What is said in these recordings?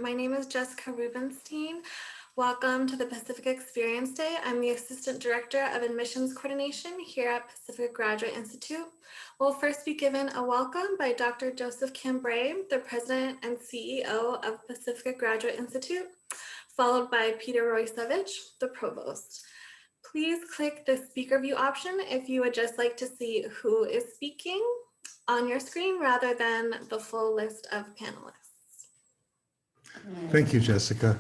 My name is Jessica Rubenstein. Welcome to the Pacifica Experience Day. I'm the Assistant Director of Admissions Coordination here at Pacifica Graduate Institute. We'll first be given a welcome by Dr. Joseph Cambray, the President and CEO of Pacifica Graduate Institute, followed by Peter Roysevich, the Provost. Please click the speaker view option if you would just like to see who is speaking on your screen rather than the full list of panelists. Thank you, Jessica.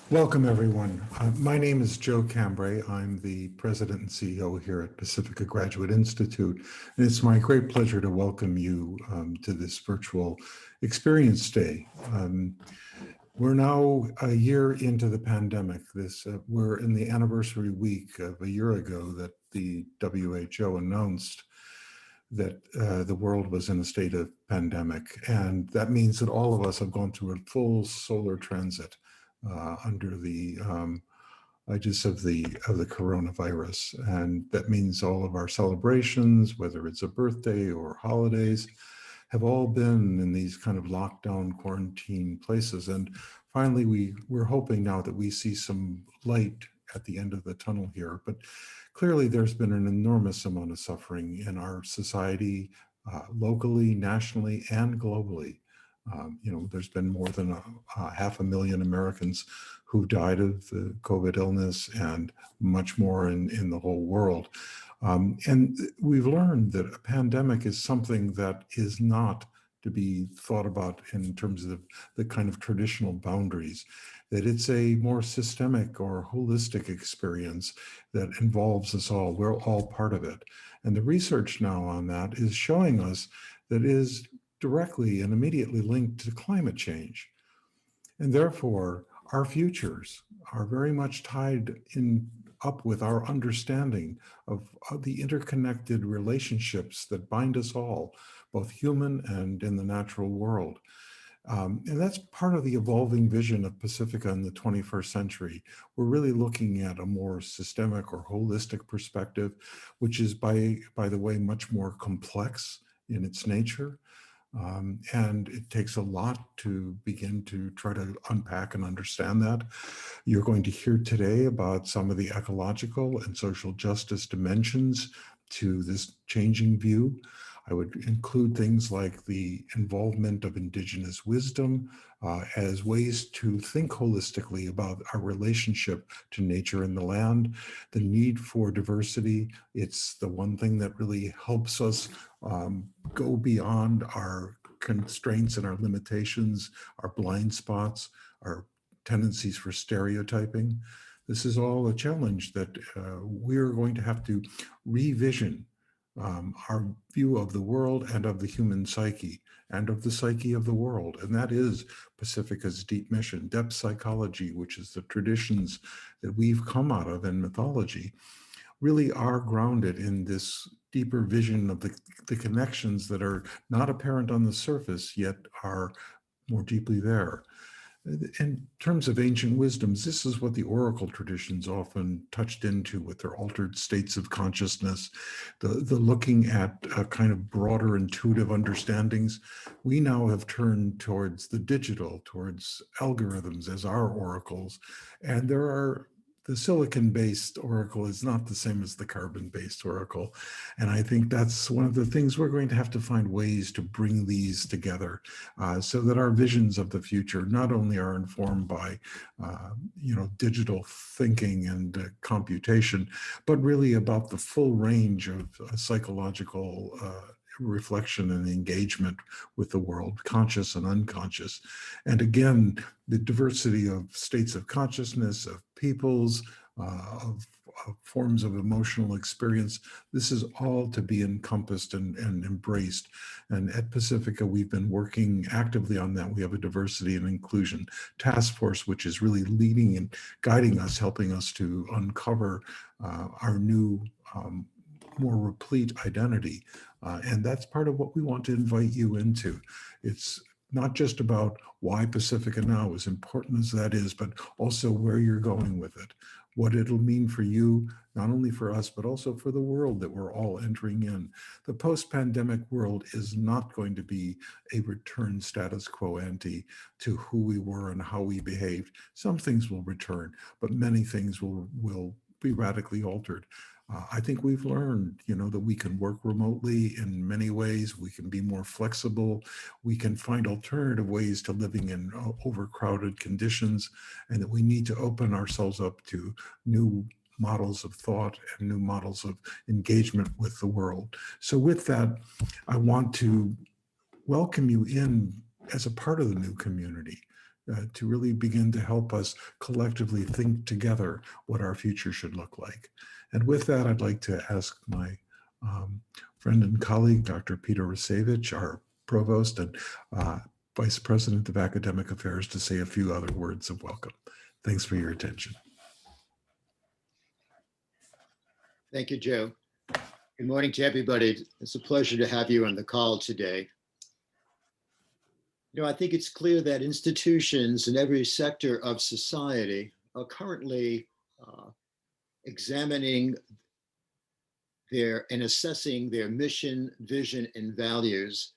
Welcome, everyone. My name is Joe Cambray. I'm the President and CEO here at Pacifica Graduate Institute, and it's my great pleasure to welcome you to this virtual Experience Day. We're now a year into the pandemic. We're in the anniversary week of a year ago that the WHO announced that the world was in a state of pandemic. And that means that all of us have gone through a full solar transit under the aegis of the coronavirus. And that means all of our celebrations, whether it's a birthday or holidays, have all been in these kind of lockdown quarantine places. And finally, we're hoping now that we see some light at the end of the tunnel here. But clearly, there's been an enormous amount of suffering in our society, locally, nationally, and globally. There's been more than 500,000 Americans who died of the COVID illness and much more in the whole world. And we've learned that a pandemic is something that is not to be thought about in terms of the kind of traditional boundaries, that it's a more systemic or holistic experience that involves us all. We're all part of it. And the research now on that is showing us that it is directly and immediately linked to climate change. And therefore, our futures are very much tied up with our understanding of the interconnected relationships that bind us all, both human and in the natural world. And that's part of the evolving vision of Pacifica in the 21st century. We're really looking at a more systemic or holistic perspective, which is, by the way, much more complex in its nature. And it takes a lot to begin to try to unpack and understand that. You're going to hear today about some of the ecological and social justice dimensions to this changing view. I would include things like the involvement of Indigenous wisdom as ways to think holistically about our relationship to nature and the land, the need for diversity. It's the one thing that really helps us go beyond our constraints and our limitations, our blind spots, our tendencies for stereotyping. This is all a challenge that we're going to have to revision our view of the world and of the human psyche and of the psyche of the world. And that is Pacifica's deep mission. Depth psychology, which is the traditions that we've come out of in mythology, really are grounded in this deeper vision of the connections that are not apparent on the surface, yet are more deeply there. In terms of ancient wisdoms, this is what the oracle traditions often touched into with their altered states of consciousness, the looking at a kind of broader intuitive understandings. We now have turned towards the digital, towards algorithms as our oracles, and the silicon-based oracle is not the same as the carbon-based oracle. And I think that's one of the things we're going to have to find ways to bring these together so that our visions of the future not only are informed by, digital thinking and computation, but really about the full range of psychological reflection and engagement with the world, conscious and unconscious. And again, the diversity of states of consciousness, of peoples, of forms of emotional experience, this is all to be encompassed and embraced. And at Pacifica, we've been working actively on that. We have a diversity and inclusion task force, which is really leading and guiding us, helping us to uncover our new more replete identity. And that's part of what we want to invite you into. It's not just about why Pacifica now, as important as that is, but also where you're going with it. what it'll mean for you, not only for us, but also for the world that we're all entering in. The post-pandemic world is not going to be a return status quo ante to who we were and how we behaved. Some things will return, but many things will be radically altered. I think we've learned, that we can work remotely in many ways. We can be more flexible. We can find alternative ways to living in overcrowded conditions, and that we need to open ourselves up to new models of thought and new models of engagement with the world. So with that, I want to welcome you in as a part of the new community. To really begin to help us collectively think together what our future should look like. And with that, I'd like to ask my friend and colleague, Dr. Peter Rasevich, our provost and vice president of academic affairs, to say a few other words of welcome. Thanks for your attention. Thank you, Joe. Good morning to everybody. It's a pleasure to have you on the call today. I think it's clear that institutions in every sector of society are currently examining and assessing their mission, vision, and values.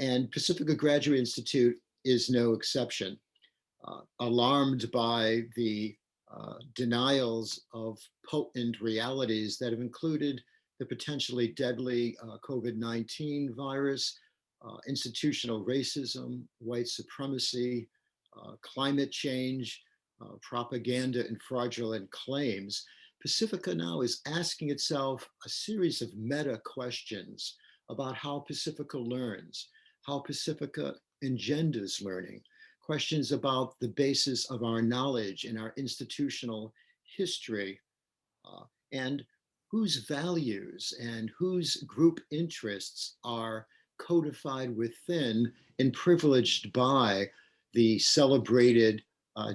And Pacifica Graduate Institute is no exception. Alarmed by the denials of potent realities that have included the potentially deadly COVID-19 virus, institutional racism, white supremacy, climate change, propaganda, and fraudulent claims, Pacifica now is asking itself a series of meta questions about how Pacifica learns, how Pacifica engenders learning, questions about the basis of our knowledge and our institutional history, and whose values and whose group interests are codified within and privileged by the celebrated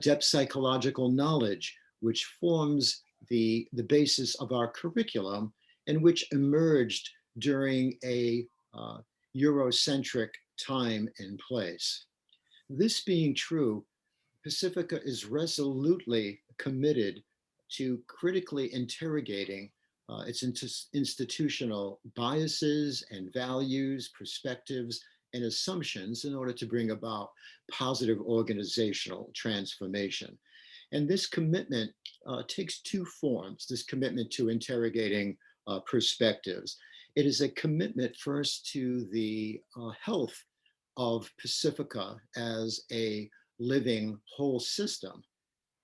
depth psychological knowledge, which forms the basis of our curriculum and which emerged during a Eurocentric time and place. This being true, Pacifica is resolutely committed to critically interrogating its institutional biases and values, perspectives, and assumptions in order to bring about positive organizational transformation. And this commitment takes two forms, this commitment to interrogating perspectives. It is a commitment first to the health of Pacifica as a living whole system,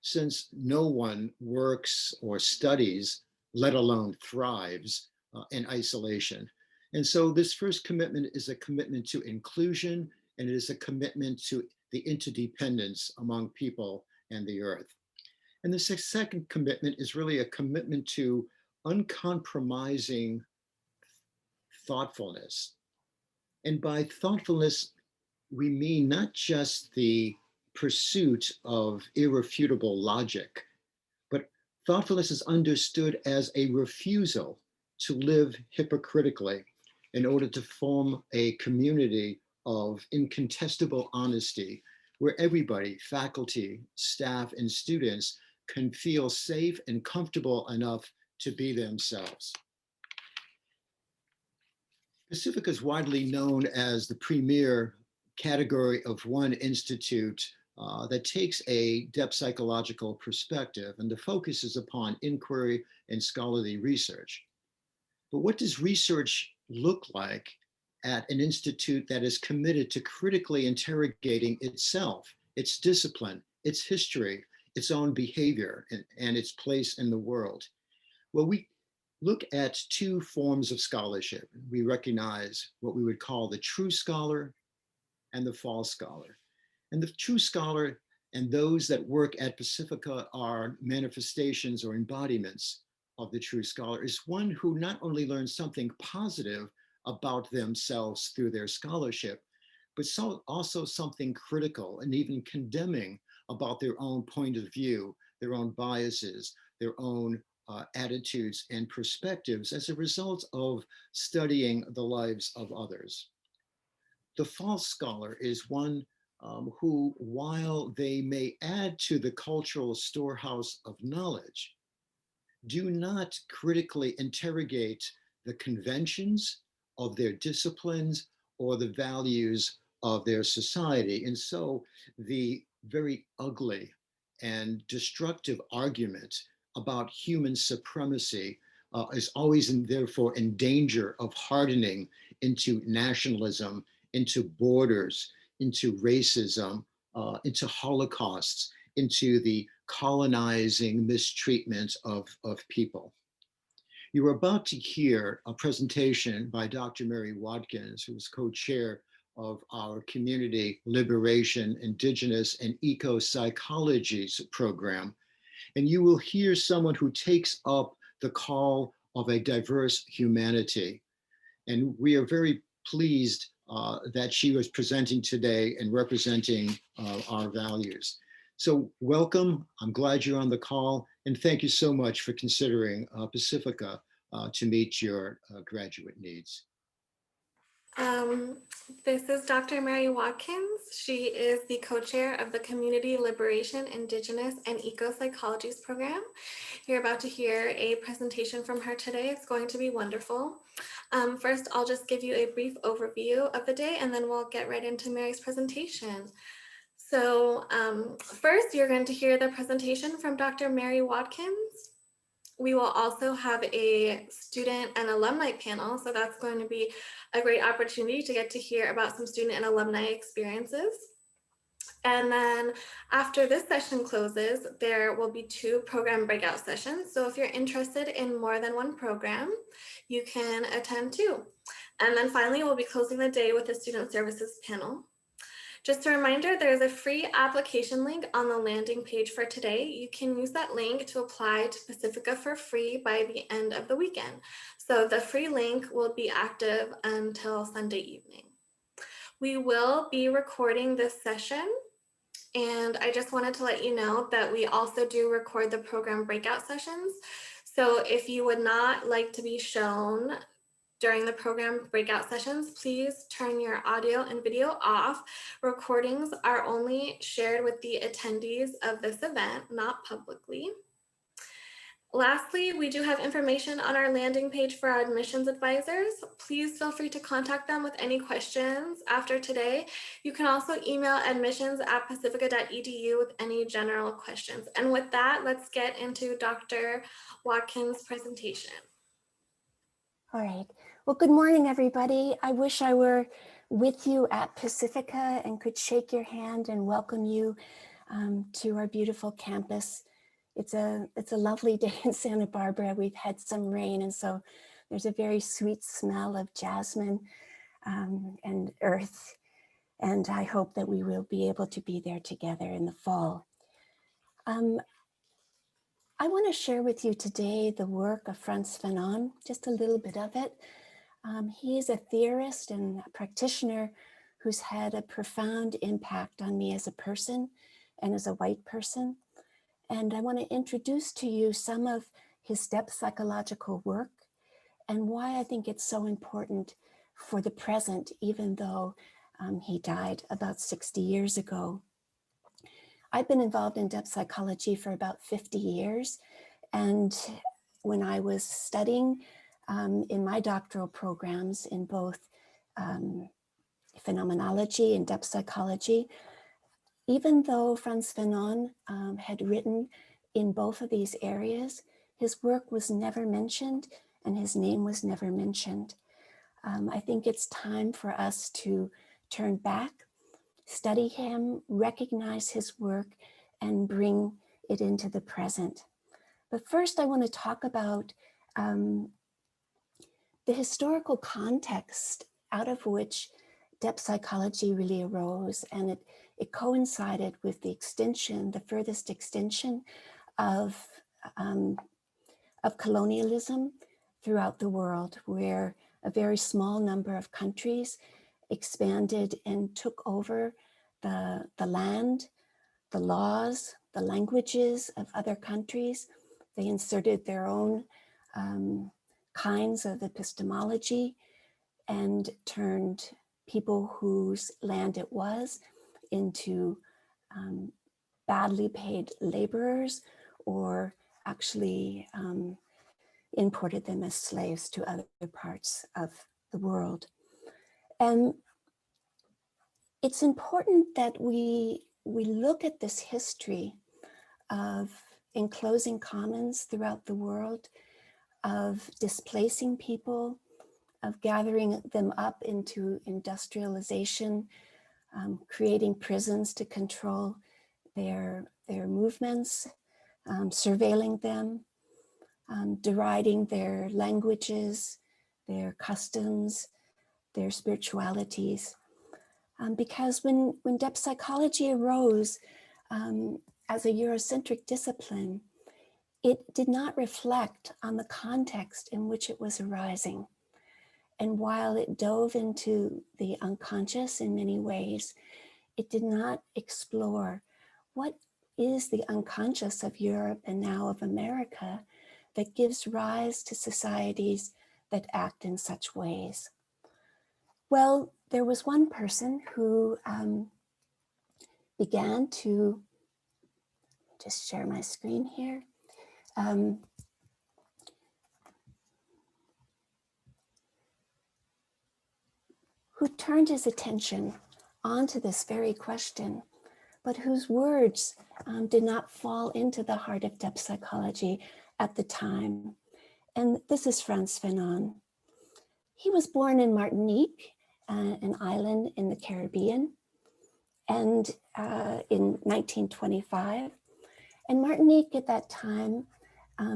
since no one works or studies, let alone thrives, in isolation. And so this first commitment is a commitment to inclusion, and it is a commitment to the interdependence among people and the earth. And the second commitment is really a commitment to uncompromising thoughtfulness. And by thoughtfulness, we mean not just the pursuit of irrefutable logic, but thoughtfulness is understood as a refusal to live hypocritically in order to form a community of incontestable honesty where everybody, faculty, staff, and students can feel safe and comfortable enough to be themselves. Pacifica is widely known as the premier category of one institute that takes a depth psychological perspective, and the focus is upon inquiry and scholarly research. But what does research look like at an institute that is committed to critically interrogating itself, its discipline, its history, its own behavior, and its place in the world? Well, we look at two forms of scholarship. We recognize what we would call the true scholar and the false scholar. And the true scholar and those that work at Pacifica are manifestations or embodiments of the true scholar, is one who not only learns something positive about themselves through their scholarship, but also something critical and even condemning about their own point of view, their own biases, their own attitudes and perspectives as a result of studying the lives of others. The false scholar is one who, while they may add to the cultural storehouse of knowledge, do not critically interrogate the conventions of their disciplines or the values of their society. And so the very ugly and destructive argument about human supremacy is always therefore in danger of hardening into nationalism, into borders, into racism, into holocausts, into the colonizing mistreatment of people. You are about to hear a presentation by Dr. Mary Watkins, who is co-chair of our Community Liberation, Indigenous, and Eco Psychologies program. And you will hear someone who takes up the call of a diverse humanity. And we are very pleased that she was presenting today and representing our values. So welcome, I'm glad you're on the call, and thank you so much for considering Pacifica to meet your graduate needs. This is Dr. Mary Watkins. She is the co-chair of the Community Liberation, Indigenous, and Eco Psychologies program. You're about to hear a presentation from her today. It's going to be wonderful. First, I'll just give you a brief overview of the day, and then we'll get right into Mary's presentation. So first, you're going to hear the presentation from Dr. Mary Watkins. We will also have a student and alumni panel, so that's going to be a great opportunity to get to hear about some student and alumni experiences. And then after this session closes, there will be 2 program breakout sessions. So if you're interested in more than one program, you can attend 2. And then finally, we'll be closing the day with a student services panel. Just a reminder, there's a free application link on the landing page for today. You can use that link to apply to Pacifica for free by the end of the weekend. So the free link will be active until Sunday evening. We will be recording this session, and I just wanted to let you know that we also do record the program breakout sessions. So if you would not like to be shown during the program breakout sessions, please turn your audio and video off. Recordings are only shared with the attendees of this event, not publicly. Lastly, we do have information on our landing page for our admissions advisors. Please feel free to contact them with any questions after today. You can also email admissions@pacifica.edu with any general questions. And with that, let's get into Dr. Watkins' presentation. All right. Well, good morning, everybody. I wish I were with you at Pacifica and could shake your hand and welcome you to our beautiful campus. It's a lovely day in Santa Barbara. We've had some rain, and so there's a very sweet smell of jasmine and earth. And I hope that we will be able to be there together in the fall. I want to share with you today the work of Franz Fanon, just a little bit of it. He is a theorist and a practitioner who's had a profound impact on me as a person and as a white person. And I want to introduce to you some of his depth psychological work and why I think it's so important for the present, even though he died about 60 years ago. I've been involved in depth psychology for about 50 years. And when I was studying in my doctoral programs in both phenomenology and depth psychology, even though Franz Fanon had written in both of these areas, his work was never mentioned and his name was never mentioned. I think it's time for us to turn back, study him, recognize his work, and bring it into the present. But first, I want to talk about the historical context out of which depth psychology really arose, and it coincided with the extension, the furthest extension of colonialism throughout the world, where a very small number of countries expanded and took over the land, the laws, the languages of other countries. They inserted their own kinds of epistemology and turned people whose land it was into badly paid laborers or actually imported them as slaves to other parts of the world. And it's important that we look at this history of enclosing commons throughout the world, of displacing people, of gathering them up into industrialization, creating prisons to control their movements, surveilling them, deriding their languages, their customs, their spiritualities. Because when depth psychology arose as a Eurocentric discipline, it did not reflect on the context in which it was arising. And while it dove into the unconscious in many ways, it did not explore what is the unconscious of Europe and now of America that gives rise to societies that act in such ways. Well, there was one person who began to, just share my screen here, who turned his attention onto this very question, but whose words did not fall into the heart of depth psychology at the time. And this is Franz Fanon. He was born in Martinique, an island in the Caribbean, and in 1925. And Martinique at that time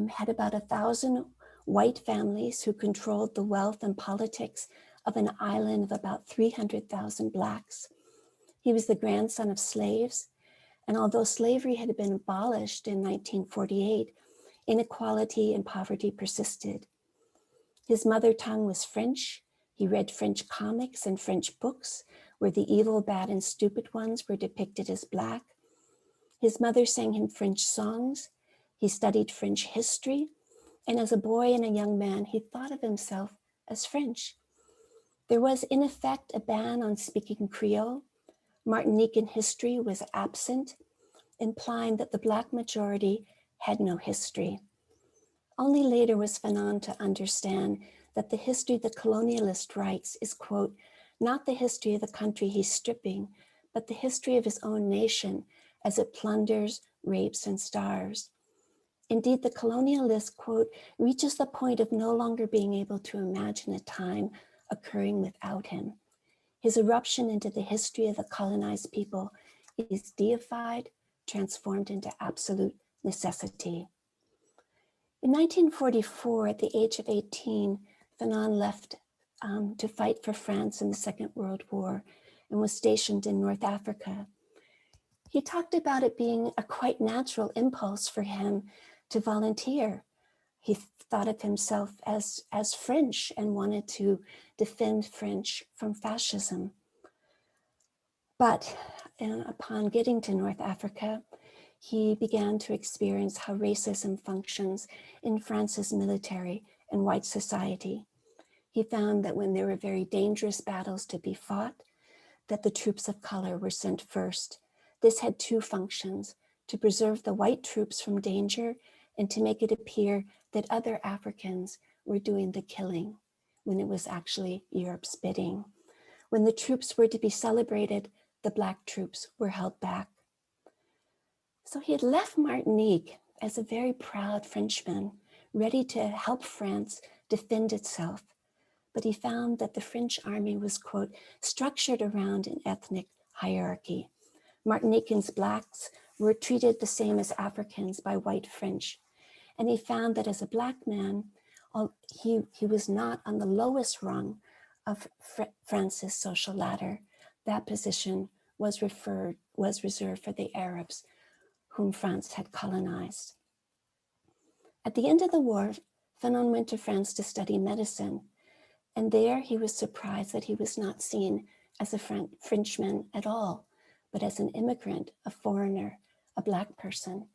had about 1,000 white families who controlled the wealth and politics of an island of about 300,000 Blacks. He was the grandson of slaves, and although slavery had been abolished in 1948, inequality and poverty persisted. His mother tongue was French. He read French comics and French books where the evil, bad, and stupid ones were depicted as Black. His mother sang him French songs. He studied French history. And as a boy and a young man, he thought of himself as French. There was, in effect, a ban on speaking Creole. Martinican history was absent, implying that the Black majority had no history. Only later was Fanon to understand that the history the colonialist writes is, quote, not the history of the country he's stripping, but the history of his own nation as it plunders, rapes, and starves. Indeed, the colonialist, quote, reaches the point of no longer being able to imagine a time occurring without him. His eruption into the history of the colonized people is deified, transformed into absolute necessity. In 1944, at the age of 18, Fanon left to fight for France in the Second World War and was stationed in North Africa. He talked about it being a quite natural impulse for him to volunteer. He thought of himself as French and wanted to defend French from fascism. But upon getting to North Africa, he began to experience how racism functions in France's military and white society. He found that when there were very dangerous battles to be fought, that the troops of color were sent first. This had two functions: to preserve the white troops from danger and to make it appear that other Africans were doing the killing when it was actually Europe's bidding. When the troops were to be celebrated, the Black troops were held back. So he had left Martinique as a very proud Frenchman, ready to help France defend itself. But he found that the French army was, quote, structured around an ethnic hierarchy. Martinicans, Blacks, were treated the same as Africans by white French. And he found that as a Black man, he was not on the lowest rung of France's social ladder. That position was reserved for the Arabs whom France had colonized. At the end of the war, Fanon went to France to study medicine. And there he was surprised that he was not seen as a Frenchman at all, but as an immigrant, a foreigner, a Black person.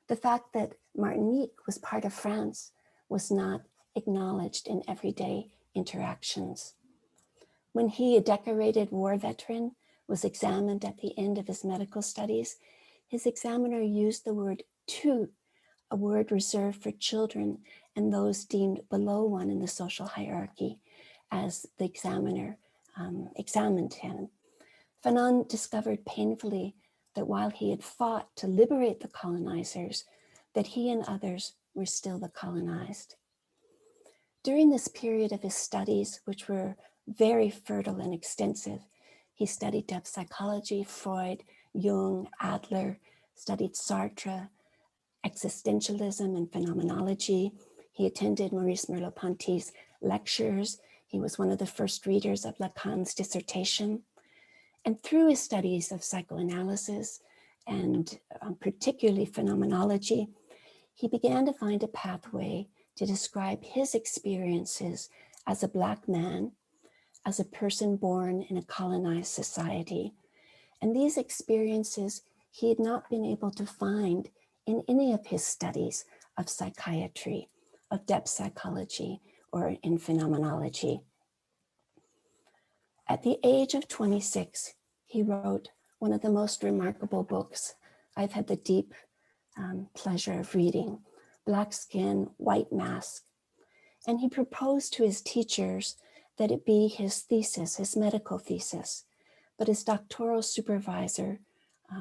The fact that Martinique was part of France was not acknowledged in everyday interactions. When he, a decorated war veteran, was examined at the end of his medical studies, his examiner used the word tu a word reserved for children and those deemed below one in the social hierarchy, as the examiner examined him. Fanon discovered painfully that while he had fought to liberate the colonizers, that he and others were still the colonized. During this period of his studies, which were very fertile and extensive, he studied depth psychology, Freud, Jung, Adler, studied Sartre, existentialism and phenomenology. He attended Maurice Merleau-Ponty's lectures. He was one of the first readers of Lacan's dissertation. And through his studies of psychoanalysis and particularly phenomenology, he began to find a pathway to describe his experiences as a Black man, as a person born in a colonized society. And these experiences he had not been able to find in any of his studies of psychiatry, of depth psychology, or in phenomenology. At the age of 26, he wrote one of the most remarkable books I've had the deep pleasure of reading, Black Skin, White Mask. And he proposed to his teachers that it be his thesis, his medical thesis, but his doctoral supervisor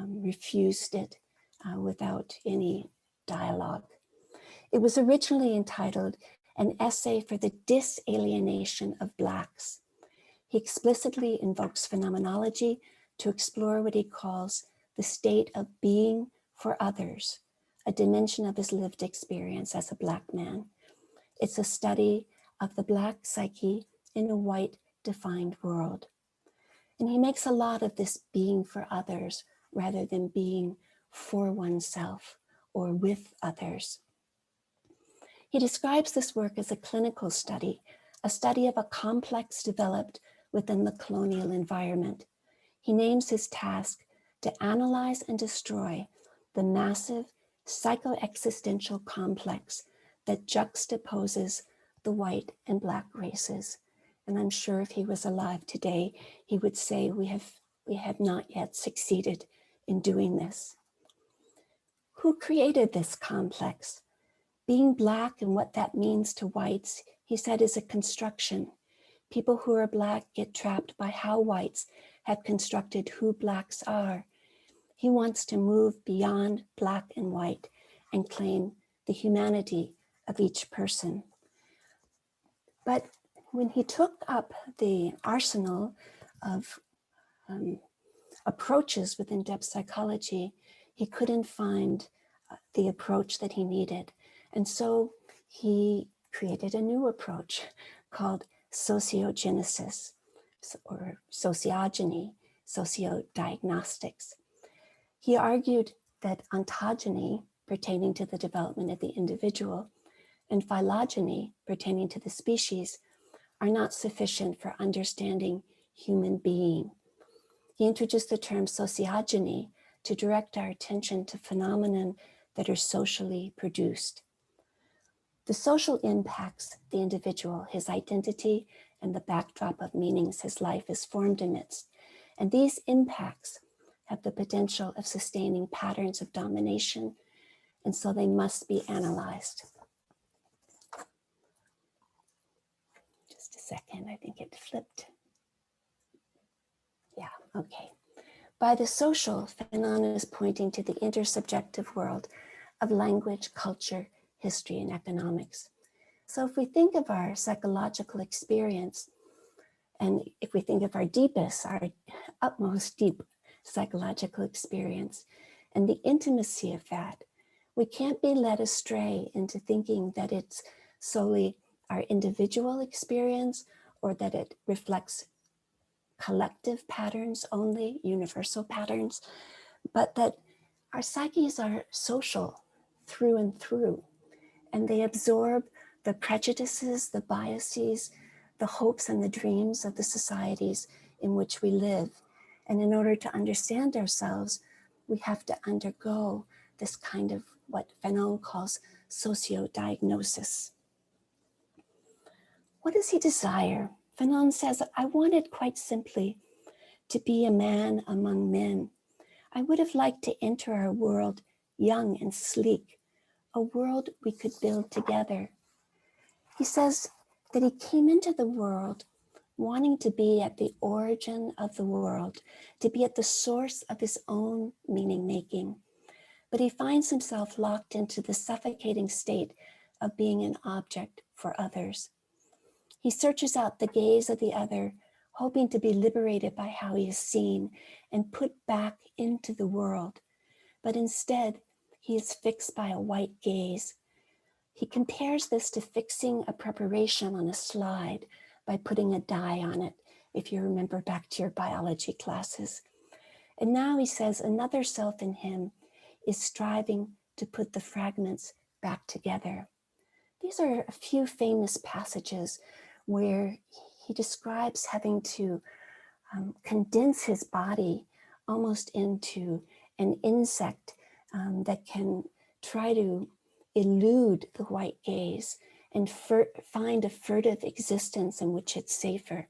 refused it without any dialogue. It was originally entitled An Essay for the Disalienation of Blacks. He explicitly invokes phenomenology to explore what he calls the state of being for others, a dimension of his lived experience as a Black man. It's a study of the Black psyche in a white defined world. And he makes a lot of this being for others rather than being for oneself or with others. He describes this work as a clinical study, a study of a complex developed within the colonial environment. He names his task to analyze and destroy the massive psychoexistential complex that juxtaposes the white and Black races. And I'm sure if he was alive today, he would say we have not yet succeeded in doing this. Who created this complex? Being Black and what that means to whites, he said, is a construction. People who are Black get trapped by how whites have constructed who Blacks are. He wants to move beyond Black and white and claim the humanity of each person. But when he took up the arsenal of approaches within depth psychology, he couldn't find the approach that he needed. And so he created a new approach called sociogenesis, or sociogeny, sociodiagnostics. He argued that ontogeny, pertaining to the development of the individual, and phylogeny, pertaining to the species, are not sufficient for understanding human being. He introduced the term sociogeny to direct our attention to phenomena that are socially produced. The social impacts the individual, his identity, and the backdrop of meanings his life is formed amidst. And these impacts have the potential of sustaining patterns of domination, and so they must be analyzed. Just a second, I think it flipped. Yeah, okay. By the social, Fanon is pointing to the intersubjective world of language, culture, history, and economics. So if we think of our psychological experience, and if we think of our deepest, our utmost deep psychological experience, and the intimacy of that, we can't be led astray into thinking that it's solely our individual experience or that it reflects collective patterns only, universal patterns, but that our psyches are social through and through, and they absorb the prejudices, the biases, the hopes and the dreams of the societies in which we live. And in order to understand ourselves, we have to undergo this kind of what Fanon calls sociodiagnosis. What does he desire? Fanon says, I wanted quite simply to be a man among men. I would have liked to enter our world young and sleek, a world we could build together. He says that he came into the world wanting to be at the origin of the world, to be at the source of his own meaning making. But he finds himself locked into the suffocating state of being an object for others. He searches out the gaze of the other, hoping to be liberated by how he is seen and put back into the world. But instead, he is fixed by a white gaze. He compares this to fixing a preparation on a slide by putting a dye on it, if you remember back to your biology classes. And now he says another self in him is striving to put the fragments back together. These are a few famous passages where he describes having to condense his body almost into an insect that can try to elude the white gaze and find a furtive existence in which it's safer.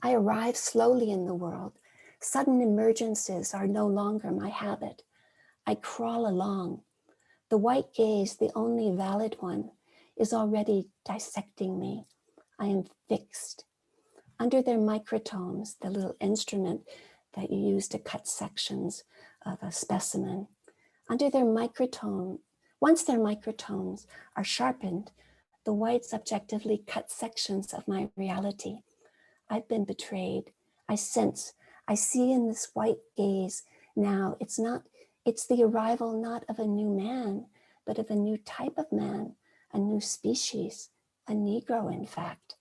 I arrive slowly in the world. Sudden emergences are no longer my habit. I crawl along. The white gaze, the only valid one, is already dissecting me. I am fixed. Under their microtomes, the little instrument that you use to cut sections of a specimen, under their microtome, once their microtomes are sharpened, the whites objectively cut sections of my reality. I've been betrayed. I sense, I see in this white gaze now, it's the arrival not of a new man, but of a new type of man, a new species, a Negro, in fact.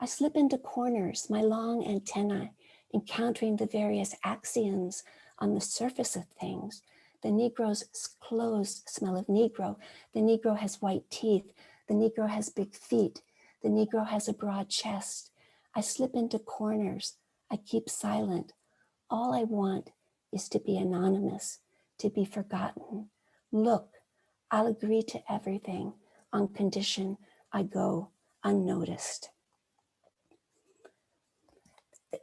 I slip into corners, my long antennae, encountering the various axioms on the surface of things. The Negro's clothes smell of Negro. The Negro has white teeth. The Negro has big feet. The Negro has a broad chest. I slip into corners. I keep silent. All I want is to be anonymous, to be forgotten. Look, I'll agree to everything on condition I go unnoticed.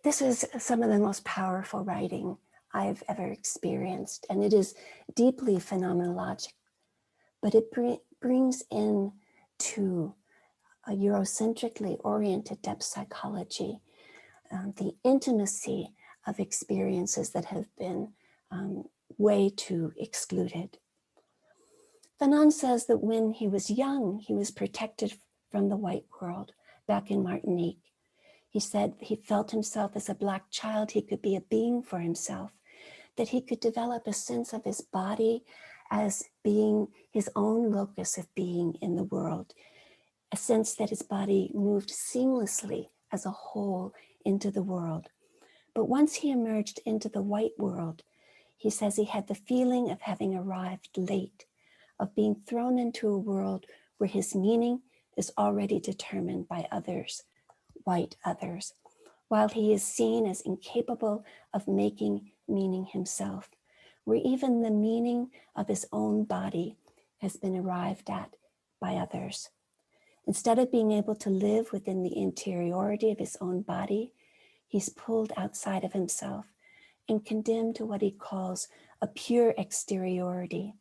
This is some of the most powerful writing I've ever experienced, and it is deeply phenomenologic, but it brings in to a Eurocentrically oriented depth psychology, the intimacy of experiences that have been way too excluded. Fanon says that when he was young, he was protected from the white world back in Martinique. He said he felt himself as a Black child, he could be a being for himself, that he could develop a sense of his body as being his own locus of being in the world, a sense that his body moved seamlessly as a whole into the world. But once he emerged into the white world, he says he had the feeling of having arrived late, of being thrown into a world where his meaning is already determined by others, white others, while he is seen as incapable of making meaning himself, where even the meaning of his own body has been arrived at by others. Instead of being able to live within the interiority of his own body, he's pulled outside of himself and condemned to what he calls a pure exteriority.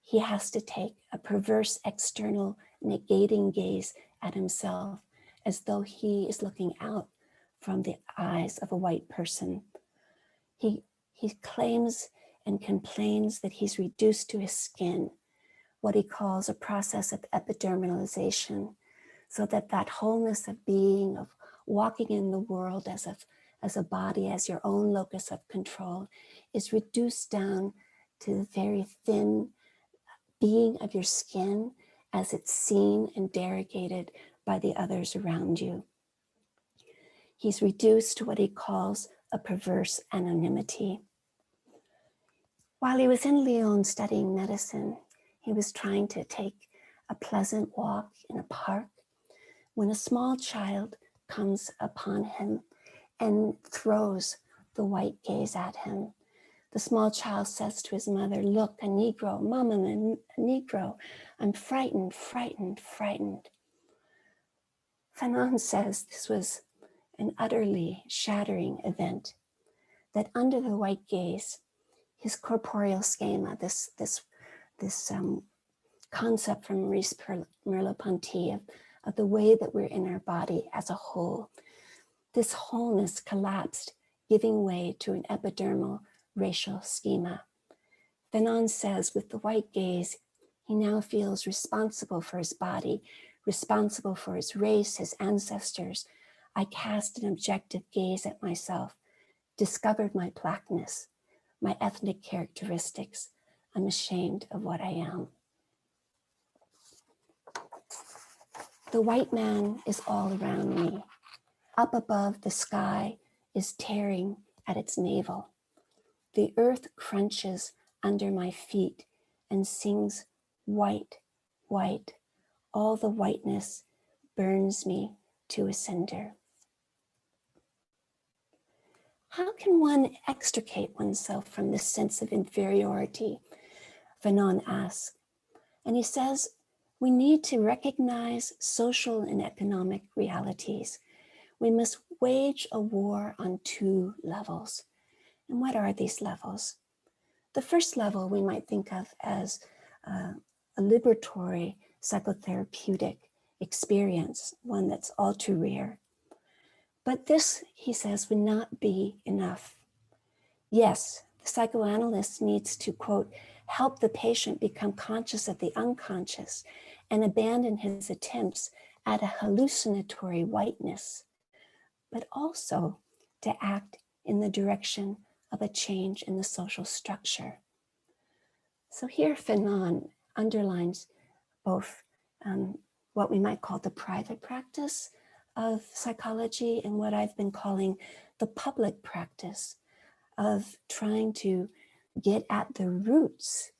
He has to take a perverse external negating gaze at himself as though he is looking out from the eyes of a white person. He claims and complains that he's reduced to his skin, what he calls a process of epidermalization, so that that wholeness of being, of walking in the world as a body, as your own locus of control, is reduced down to the very thin being of your skin as it's seen and derogated by the others around you. He's reduced to what he calls a perverse anonymity. While he was in Lyon studying medicine, he was trying to take a pleasant walk in a park when a small child comes upon him and throws the white gaze at him. The small child says to his mother, "Look, a Negro, Mama, a Negro. I'm frightened, frightened, frightened." Fanon says this was an utterly shattering event, that under the white gaze, his corporeal schema, this this concept from Maurice Merleau-Ponty of the way that we're in our body as a whole. This wholeness collapsed, giving way to an epidermal racial schema. Fanon says with the white gaze, he now feels responsible for his body, responsible for his race, his ancestors. I cast an objective gaze at myself, discovered my blackness, my ethnic characteristics. I'm ashamed of what I am. The white man is all around me. Up above, the sky is tearing at its navel. The earth crunches under my feet and sings white, white. All the whiteness burns me to a cinder. How can one extricate oneself from this sense of inferiority? Fanon asks. And he says, we need to recognize social and economic realities. We must wage a war on two levels. And what are these levels? The first level we might think of as a liberatory psychotherapeutic experience, one that's all too rare. But this, he says, would not be enough. Yes, the psychoanalyst needs to, quote, help the patient become conscious of the unconscious and abandon his attempts at a hallucinatory whiteness, but also to act in the direction of a change in the social structure. So here Fanon underlines both what we might call the private practice of psychology and what I've been calling the public practice of trying to get at the roots,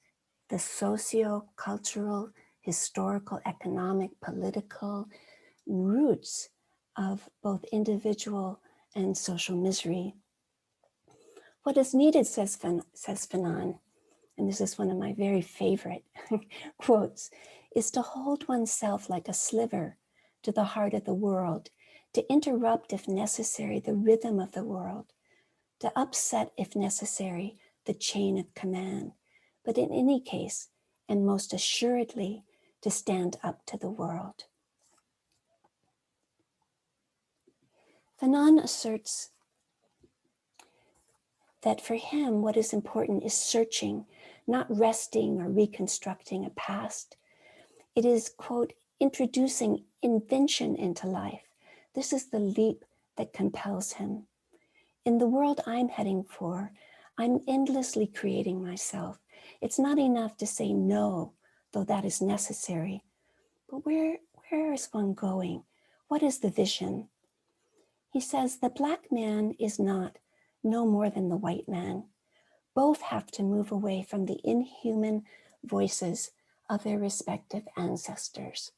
the socio-cultural, historical, economic, political roots of both individual and social misery. What is needed, says Fanon, and this is one of my very favorite quotes, is to hold oneself like a sliver to the heart of the world, to interrupt, if necessary, the rhythm of the world, to upset, if necessary, the chain of command, but in any case, and most assuredly, to stand up to the world. Fanon asserts that for him, what is important is searching, not resting or reconstructing a past. It is, quote, introducing invention into life. This is the leap that compels him. In the world I'm heading for, I'm endlessly creating myself. It's not enough to say no, though that is necessary. But where is one going? What is the vision? He says the black man is not no more than the white man. Both have to move away from the inhuman voices of their respective ancestors.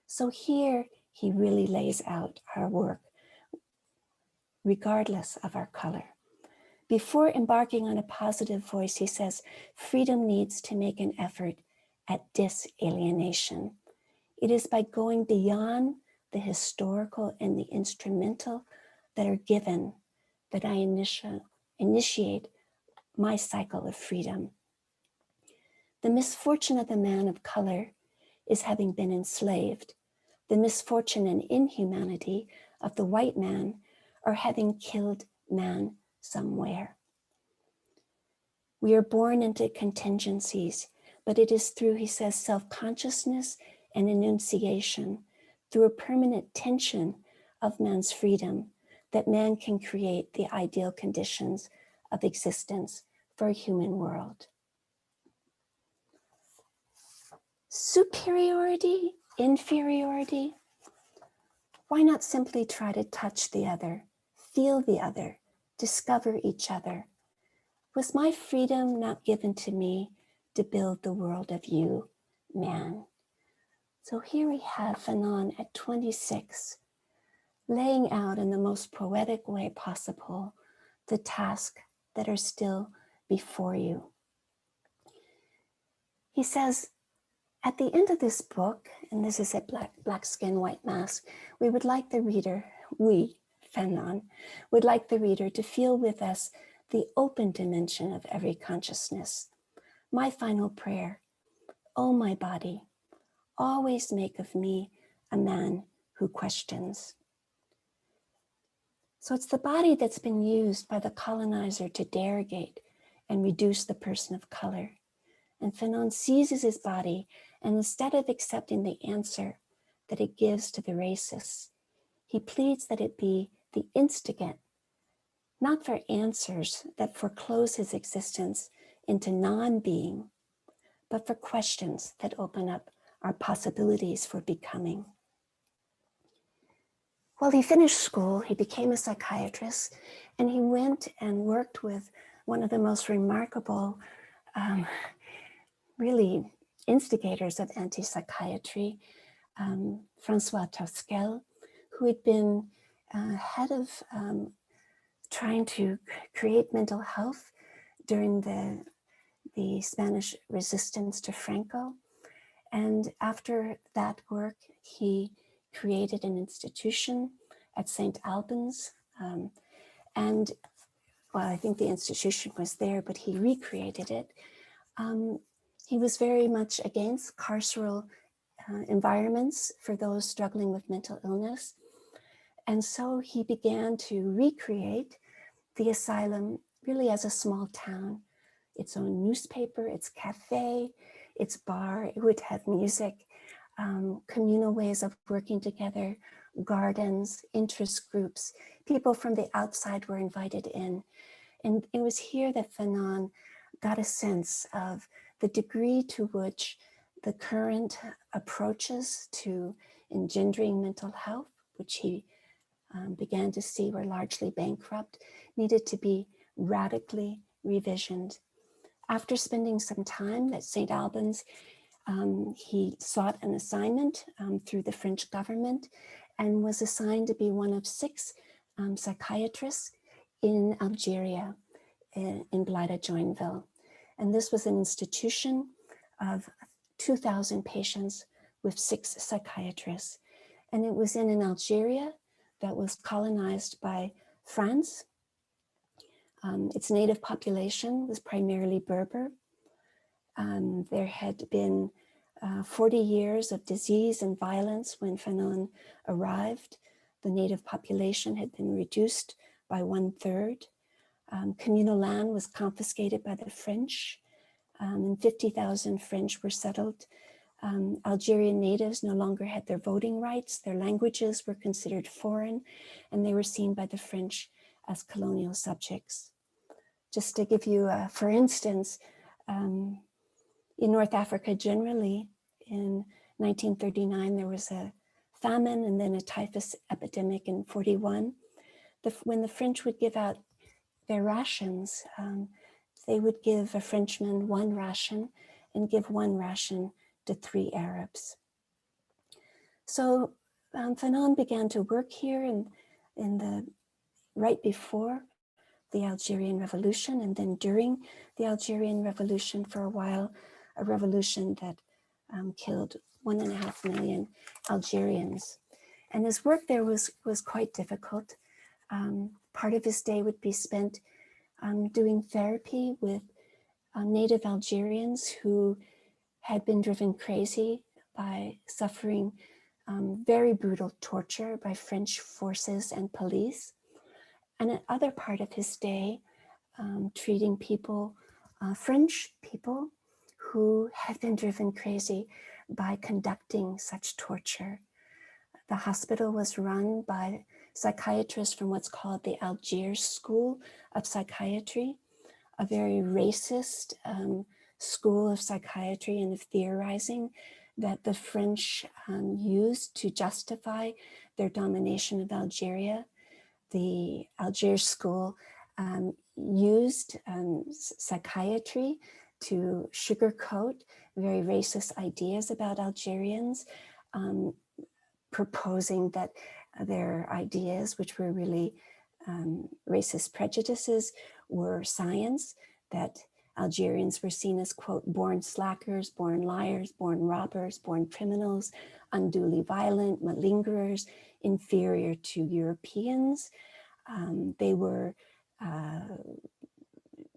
So here he really lays out our work, regardless of our color. Before embarking on a positive voice, he says, freedom needs to make an effort at disalienation. It is by going beyond the historical and the instrumental that are given that I initiate my cycle of freedom. The misfortune of the man of color is having been enslaved. The misfortune and inhumanity of the white man are having killed man somewhere. We are born into contingencies, but it is through, he says, self-consciousness and enunciation, through a permanent tension of man's freedom, that man can create the ideal conditions of existence for a human world. Superiority, inferiority, why not simply try to touch the other, feel the other, discover each other? Was my freedom not given to me to build the world of you, man? So here we have Fanon at 26, laying out in the most poetic way possible the tasks that are still before you. He says, at the end of this book, and this is a black skin, white mask, we would like the reader, Fanon, would like the reader to feel with us the open dimension of every consciousness. My final prayer, O my body, always make of me a man who questions. So it's the body that's been used by the colonizer to derogate and reduce the person of color. And Fanon seizes his body, and instead of accepting the answer that it gives to the racists, he pleads that it be the instigant, not for answers that foreclose his existence into non-being, but for questions that open up our possibilities for becoming. Well, he finished school, he became a psychiatrist, and he went and worked with one of the most remarkable, really instigators of anti-psychiatry, Francois Tosquel, who had been head of trying to create mental health during the Spanish resistance to Franco. And after that work, he created an institution at St. Albans. And well, I think the institution was there, but he recreated it. He was very much against carceral environments for those struggling with mental illness. And so he began to recreate the asylum really as a small town, its own newspaper, its cafe, its bar. It would have music, communal ways of working together, gardens, interest groups. People from the outside were invited in. And it was here that Fanon got a sense of the degree to which the current approaches to engendering mental health, which he began to see were largely bankrupt, needed to be radically revisioned. After spending some time at St. Albans, he sought an assignment through the French government and was assigned to be one of 6 psychiatrists in Algeria, in Blida Joinville. And this was an institution of 2,000 patients with 6 psychiatrists. And it was in an Algeria that was colonized by France. Its native population was primarily Berber. There had been 40 years of disease and violence when Fanon arrived. The native population had been reduced by 1/3. Communal land was confiscated by the French, and 50,000 French were settled. Algerian natives no longer had their voting rights. Their languages were considered foreign, and they were seen by the French as colonial subjects. Just to give you, for instance, in North Africa generally, in 1939, there was a famine and then a typhus epidemic in 41. When the French would give out their rations, they would give a Frenchman 1 ration and give 1 ration to 3 Arabs. So Fanon began to work here right before the Algerian Revolution, and then during the Algerian Revolution for a while, a revolution that killed 1.5 million Algerians. And his work there was quite difficult. Part of his day would be spent doing therapy with native Algerians who had been driven crazy by suffering very brutal torture by French forces and police. And another part of his day, treating people, French people who had been driven crazy by conducting such torture. The hospital was run by psychiatrists from what's called the Algiers School of Psychiatry, a very racist school of psychiatry and of theorizing that the French used to justify their domination of Algeria. The Algiers School used psychiatry to sugarcoat very racist ideas about Algerians, proposing that their ideas, which were really racist prejudices, were science, that Algerians were seen as, quote, born slackers, born liars, born robbers, born criminals, unduly violent, malingerers, inferior to Europeans. They were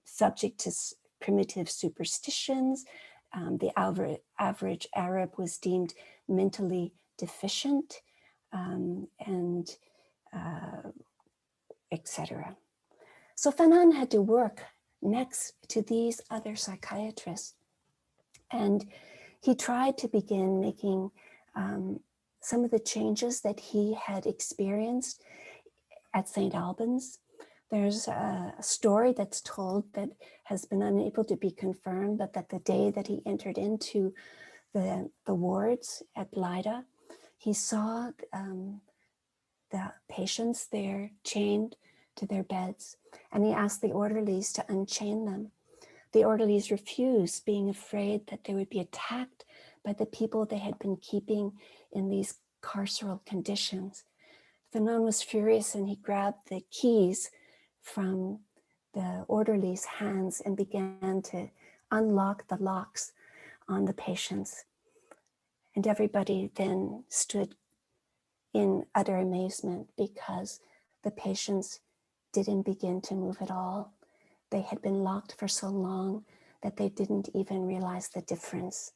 subject to primitive superstitions. the average Arab was deemed mentally deficient, and etc. So Fanon had to work next to these other psychiatrists, and he tried to begin making some of the changes that he had experienced at St. Albans. There's a story that's told that has been unable to be confirmed, but that the day that he entered into the wards at Lida, he saw the patients there chained to their beds, and he asked the orderlies to unchain them. The orderlies refused, being afraid that they would be attacked by the people they had been keeping in these carceral conditions. Fanon was furious, and he grabbed the keys from the orderlies' hands and began to unlock the locks on the patients. And everybody then stood in utter amazement because the patients didn't begin to move at all. They had been locked for so long that they didn't even realize the difference.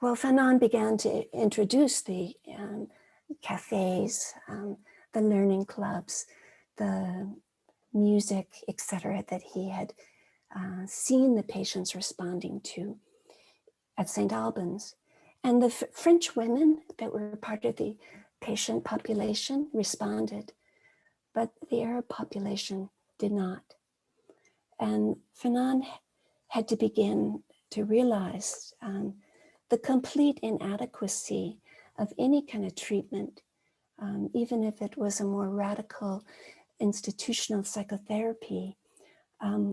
Well, Fanon began to introduce the cafes, the learning clubs, the music, etc., that he had seen the patients responding to at St. Albans. And the French women that were part of the patient population responded, but the Arab population did not. And Fanon had to begin to realize the complete inadequacy of any kind of treatment, even if it was a more radical institutional psychotherapy,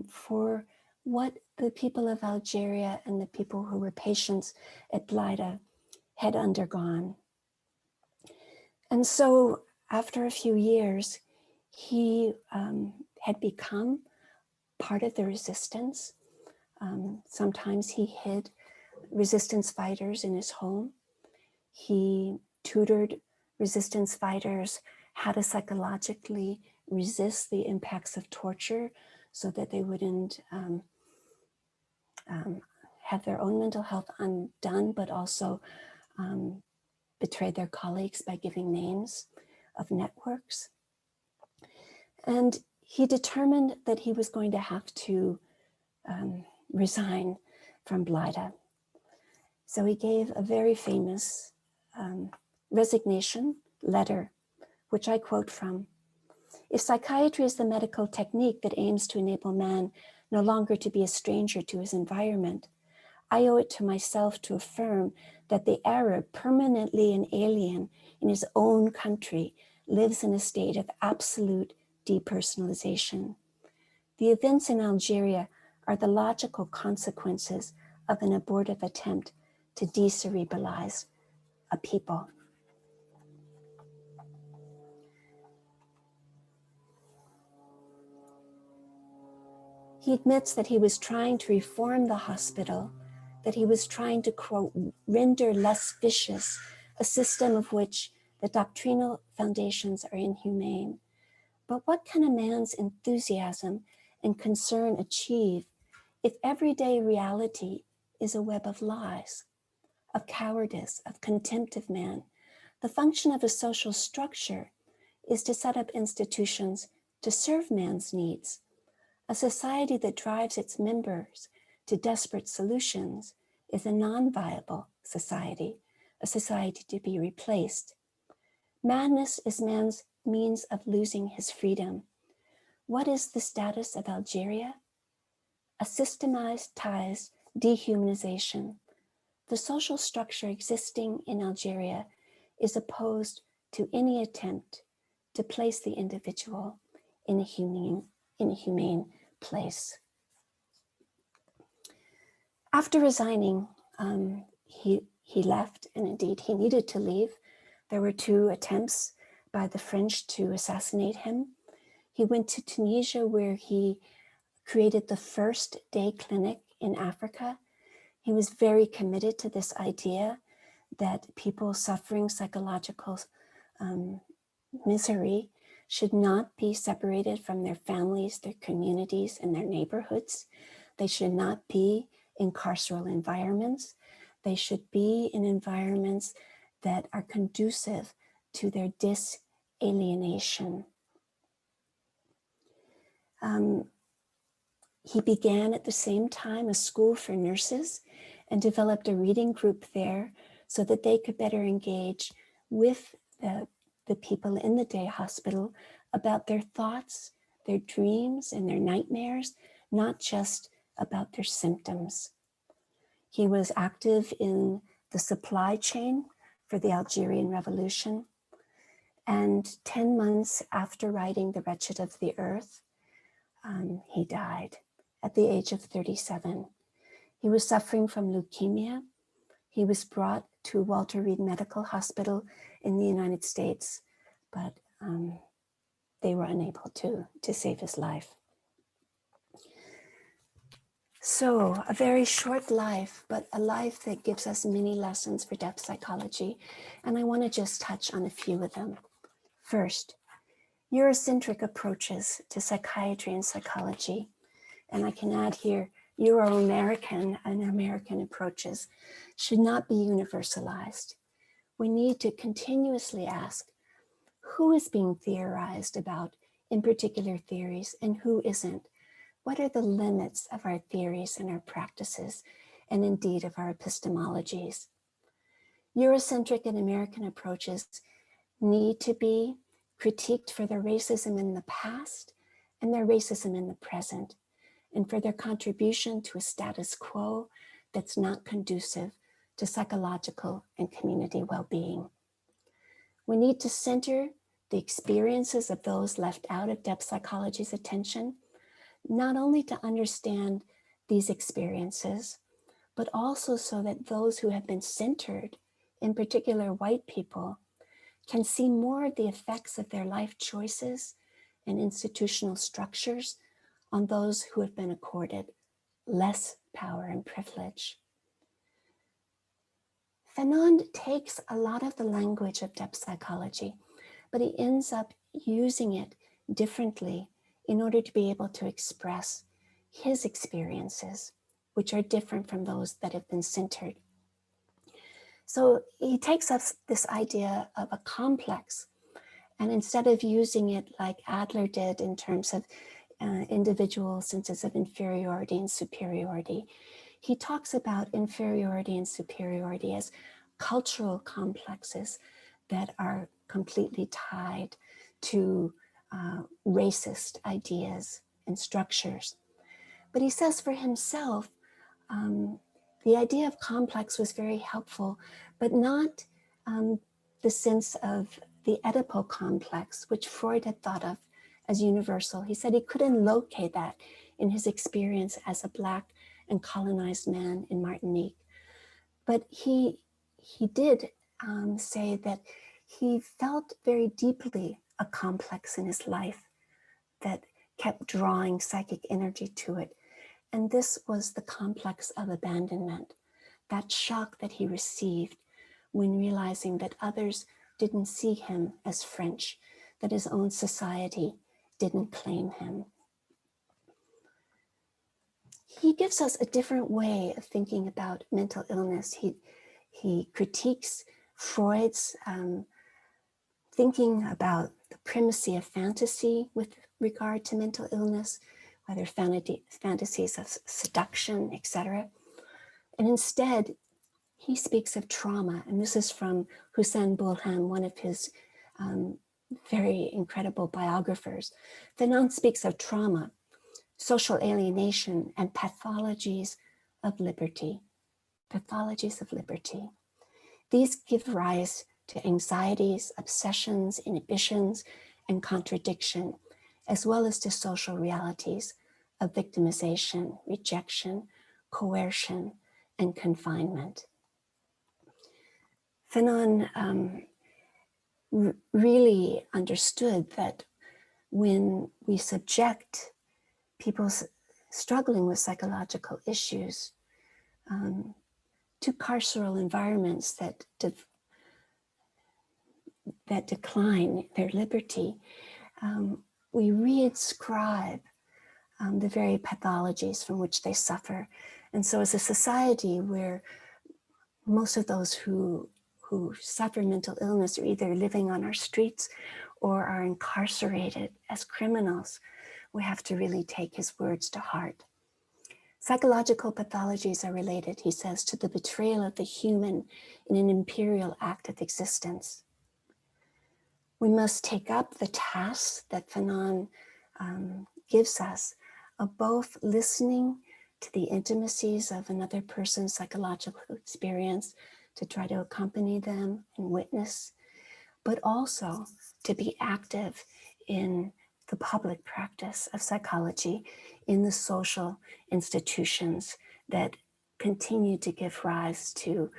for what the people of Algeria and the people who were patients at Lida had undergone. And so after a few years, he had become part of the resistance. Sometimes he hid resistance fighters in his home. He tutored resistance fighters how to psychologically resist the impacts of torture so that they wouldn't have their own mental health undone, but also betray their colleagues by giving names of networks. And he determined that he was going to have to resign from Blida. So he gave a very famous resignation letter, which I quote from. If psychiatry is the medical technique that aims to enable man no longer to be a stranger to his environment, I owe it to myself to affirm that the Arab, permanently an alien in his own country, lives in a state of absolute depersonalization. The events in Algeria are the logical consequences of an abortive attempt to decerebralize a people. He admits that he was trying to reform the hospital, that he was trying to, quote, render less vicious a system of which the doctrinal foundations are inhumane. But what can a man's enthusiasm and concern achieve if everyday reality is a web of lies, of cowardice, of contempt of man? The function of a social structure is to set up institutions to serve man's needs. A society that drives its members to desperate solutions is a non-viable society, a society to be replaced. Madness is man's means of losing his freedom. What is the status of Algeria? A systematized dehumanization. The social structure existing in Algeria is opposed to any attempt to place the individual in a humane place. After resigning, he left, and indeed he needed to leave. There were 2 attempts by the French to assassinate him. He went to Tunisia, where he created the first day clinic in Africa. He was very committed to this idea that people suffering psychological misery should not be separated from their families, their communities, and their neighborhoods. They should not be in carceral environments. They should be in environments that are conducive to their disalienation. He began at the same time a school for nurses and developed a reading group there so that they could better engage with the people in the day hospital about their thoughts, their dreams, and their nightmares, not just about their symptoms. He was active in the supply chain for the Algerian Revolution. And 10 months after writing The Wretched of the Earth, he died at the age of 37. He was suffering from leukemia. He was brought to Walter Reed Medical Hospital in the United States, but they were unable to save his life. So a very short life, but a life that gives us many lessons for depth psychology. And I want to just touch on a few of them. First, Eurocentric approaches to psychiatry and psychology. And I can add here, Euro-American and American approaches should not be universalized. We need to continuously ask, who is being theorized about in particular theories and who isn't? What are the limits of our theories and our practices, and indeed of our epistemologies? Eurocentric and American approaches need to be critiqued for their racism in the past and their racism in the present, and for their contribution to a status quo that's not conducive to psychological and community well-being. We need to center the experiences of those left out of depth psychology's attention, not only to understand these experiences, but also so that those who have been centered, in particular white people, can see more of the effects of their life choices and institutional structures on those who have been accorded less power and privilege. Fanon takes a lot of the language of depth psychology, but he ends up using it differently in order to be able to express his experiences, which are different from those that have been centered. So he takes up this idea of a complex, and instead of using it like Adler did in terms of individual senses of inferiority and superiority, he talks about inferiority and superiority as cultural complexes that are completely tied to racist ideas and structures. But he says for himself, the idea of complex was very helpful, but not the sense of the Oedipal complex, which Freud had thought of as universal. He said he couldn't locate that in his experience as a Black and colonized man in Martinique. But he did say that he felt very deeply a complex in his life that kept drawing psychic energy to it. And this was the complex of abandonment, that shock that he received when realizing that others didn't see him as French, that his own society didn't claim him. He gives us a different way of thinking about mental illness. He critiques Freud's thinking about the primacy of fantasy with regard to mental illness, whether fantasies of seduction, etc. And instead, he speaks of trauma, and this is from Hussein Bulhan, one of his very incredible biographers. Fanon speaks of trauma, social alienation, and pathologies of liberty. Pathologies of liberty. These give rise to anxieties, obsessions, inhibitions, and contradiction, as well as to social realities of victimization, rejection, coercion, and confinement. Fanon really understood that when we subject people struggling with psychological issues to carceral environments that decline their liberty, we reinscribe the very pathologies from which they suffer. And so as a society where most of those who suffer mental illness are either living on our streets or are incarcerated as criminals, we have to really take his words to heart. Psychological pathologies are related, he says, to the betrayal of the human in an imperial act of existence. We must take up the task that Fanon gives us of both listening to the intimacies of another person's psychological experience to try to accompany them and witness, but also to be active in the public practice of psychology in the social institutions that continue to give rise to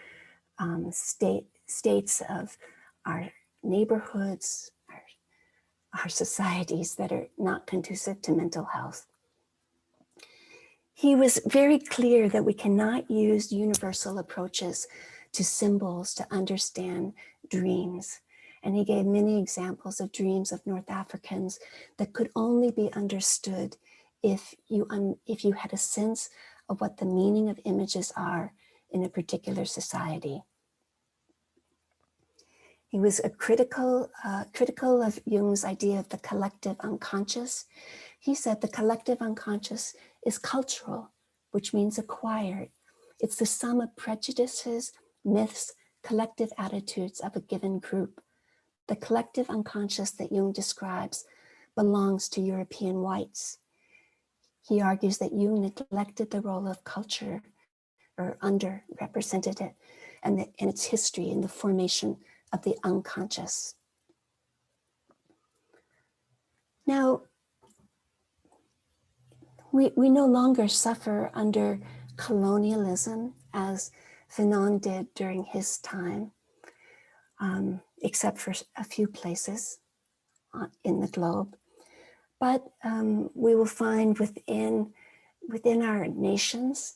states of our neighborhoods, our societies that are not conducive to mental health. He was very clear that we cannot use universal approaches to symbols to understand dreams. And he gave many examples of dreams of North Africans that could only be understood if you had a sense of what the meaning of images are in a particular society. He was critical of Jung's idea of the collective unconscious. He said the collective unconscious is cultural, which means acquired. It's the sum of prejudices, myths, collective attitudes of a given group. The collective unconscious that Jung describes belongs to European whites. He argues that Jung neglected the role of culture or underrepresented it and its history in the formation of the unconscious. Now, we no longer suffer under colonialism as Fanon did during his time, except for a few places in the globe. But we will find within our nations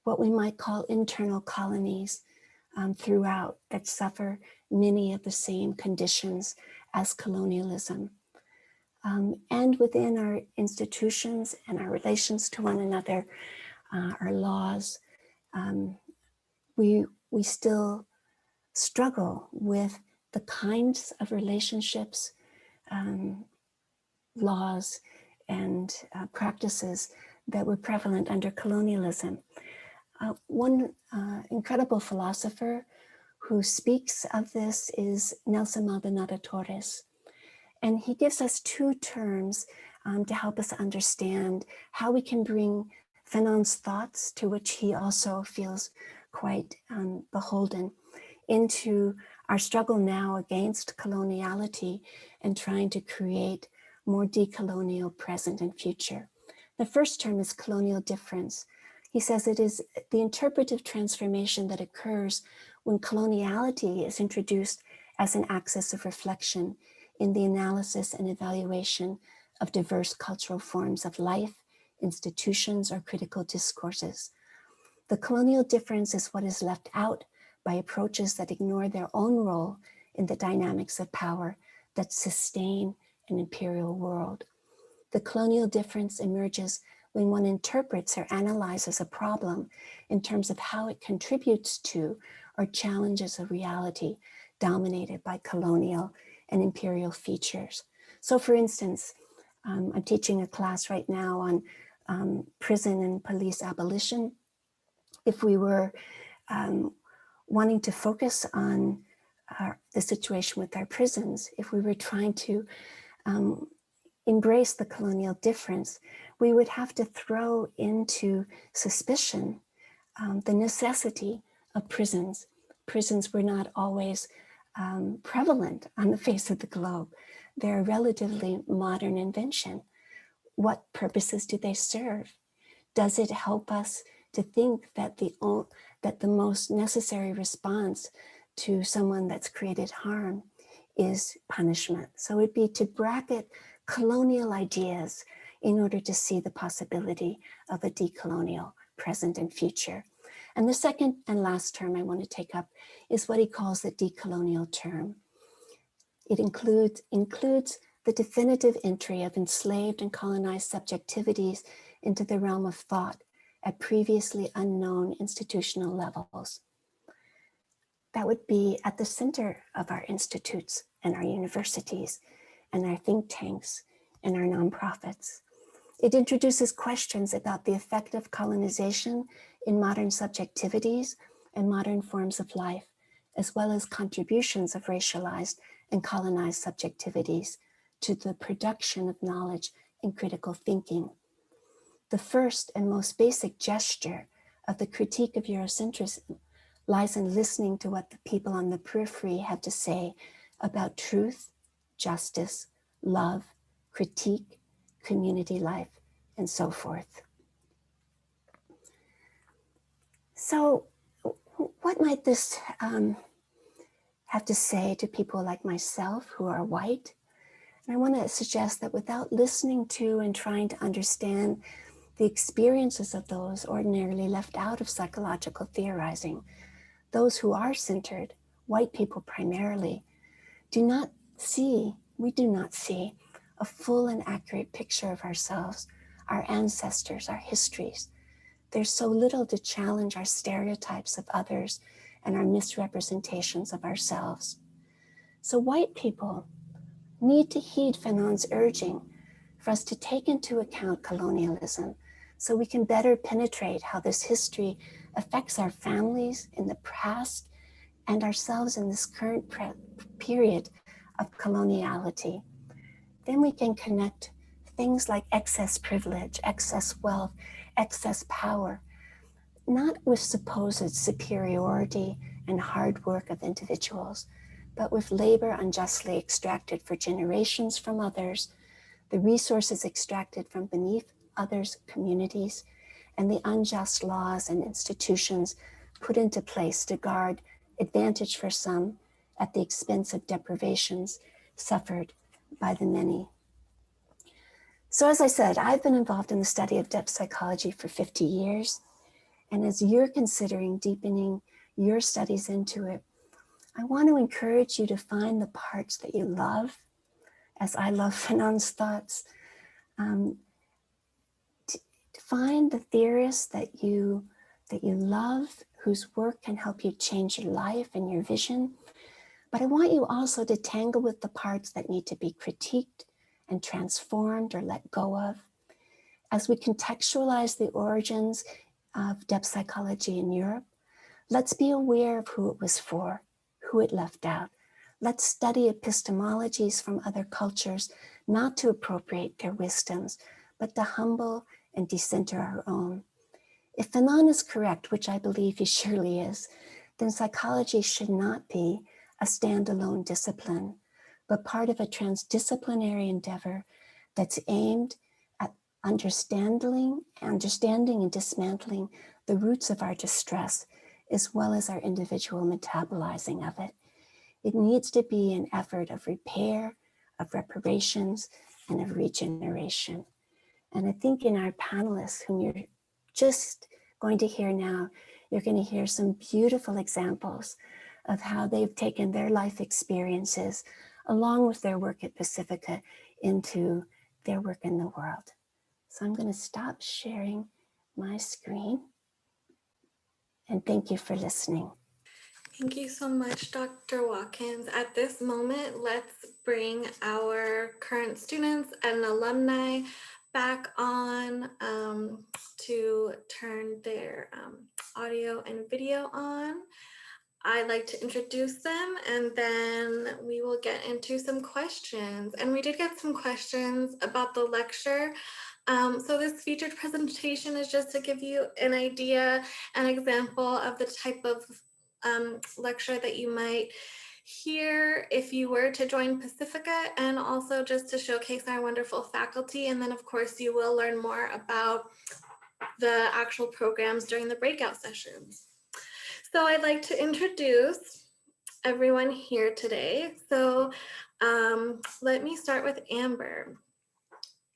what we might call internal colonies throughout that suffer many of the same conditions as colonialism. And within our institutions and our relations to one another, our laws, we still struggle with the kinds of relationships, laws, and practices that were prevalent under colonialism. One incredible philosopher who speaks of this is Nelson Maldonado Torres. And he gives us two terms to help us understand how we can bring Fanon's thoughts, to which he also feels quite beholden, into our struggle now against coloniality and trying to create more decolonial present and future. The first term is colonial difference. He says it is the interpretive transformation that occurs when coloniality is introduced as an axis of reflection in the analysis and evaluation of diverse cultural forms of life, institutions, or critical discourses. The colonial difference is what is left out by approaches that ignore their own role in the dynamics of power that sustain an imperial world. The colonial difference emerges when one interprets or analyzes a problem in terms of how it contributes to or challenges a reality dominated by colonial and imperial features. So for instance, I'm teaching a class right now on prison and police abolition. If we were wanting to focus on the situation with our prisons, if we were trying to embrace the colonial difference, we would have to throw into suspicion the necessity of prisons. Prisons were not always prevalent on the face of the globe. They're a relatively modern invention. What purposes do they serve? Does it help us to think that the most necessary response to someone that's created harm is punishment? So it'd be to bracket colonial ideas in order to see the possibility of a decolonial present and future. And the second and last term I want to take up is what he calls the decolonial term. It includes the definitive entry of enslaved and colonized subjectivities into the realm of thought at previously unknown institutional levels. That would be at the center of our institutes and our universities and our think tanks and our nonprofits. It introduces questions about the effect of colonization in modern subjectivities and modern forms of life, as well as contributions of racialized and colonized subjectivities to the production of knowledge and critical thinking. The first and most basic gesture of the critique of Eurocentrism lies in listening to what the people on the periphery have to say about truth, justice, love, critique, community life, and so forth. So what might this have to say to people like myself who are white? And I want to suggest that without listening to and trying to understand the experiences of those ordinarily left out of psychological theorizing, those who are centered, white people primarily, we do not see a full and accurate picture of ourselves, our ancestors, our histories. There's so little to challenge our stereotypes of others and our misrepresentations of ourselves. So white people need to heed Fanon's urging for us to take into account colonialism so we can better penetrate how this history affects our families in the past and ourselves in this current period of coloniality. Then we can connect things like excess privilege, excess wealth, excess power, not with supposed superiority and hard work of individuals, but with labor unjustly extracted for generations from others, the resources extracted from beneath others' communities, and the unjust laws and institutions put into place to guard advantage for some at the expense of deprivations suffered by the many. So as I said, I've been involved in the study of depth psychology for 50 years. And as you're considering deepening your studies into it, I want to encourage you to find the parts that you love, as I love Fanon's thoughts. To find the theorists that you love, whose work can help you change your life and your vision. But I want you also to tangle with the parts that need to be critiqued and transformed or let go of. As we contextualize the origins of depth psychology in Europe, let's be aware of who it was for, who it left out. Let's study epistemologies from other cultures, not to appropriate their wisdoms, but to humble and decenter our own. If Fanon is correct, which I believe he surely is, then psychology should not be a standalone discipline, but part of a transdisciplinary endeavor that's aimed at understanding and dismantling the roots of our distress, as well as our individual metabolizing of it. It needs to be an effort of repair, of reparations, and of regeneration. And I think in our panelists, whom you're just going to hear now, you're going to hear some beautiful examples of how they've taken their life experiences along with their work at Pacifica into their work in the world. So I'm going to stop sharing my screen. And thank you for listening. Thank you so much, Dr. Watkins. At this moment, let's bring our current students and alumni back on to turn their audio and video on. I'd like to introduce them and then we will get into some questions. And we did get some questions about the lecture. So this featured presentation is just to give you an idea, an example of the type of lecture that you might hear if you were to join Pacifica, and also just to showcase our wonderful faculty. And then of course you will learn more about the actual programs during the breakout sessions. So I'd like to introduce everyone here today. So let me start with Amber.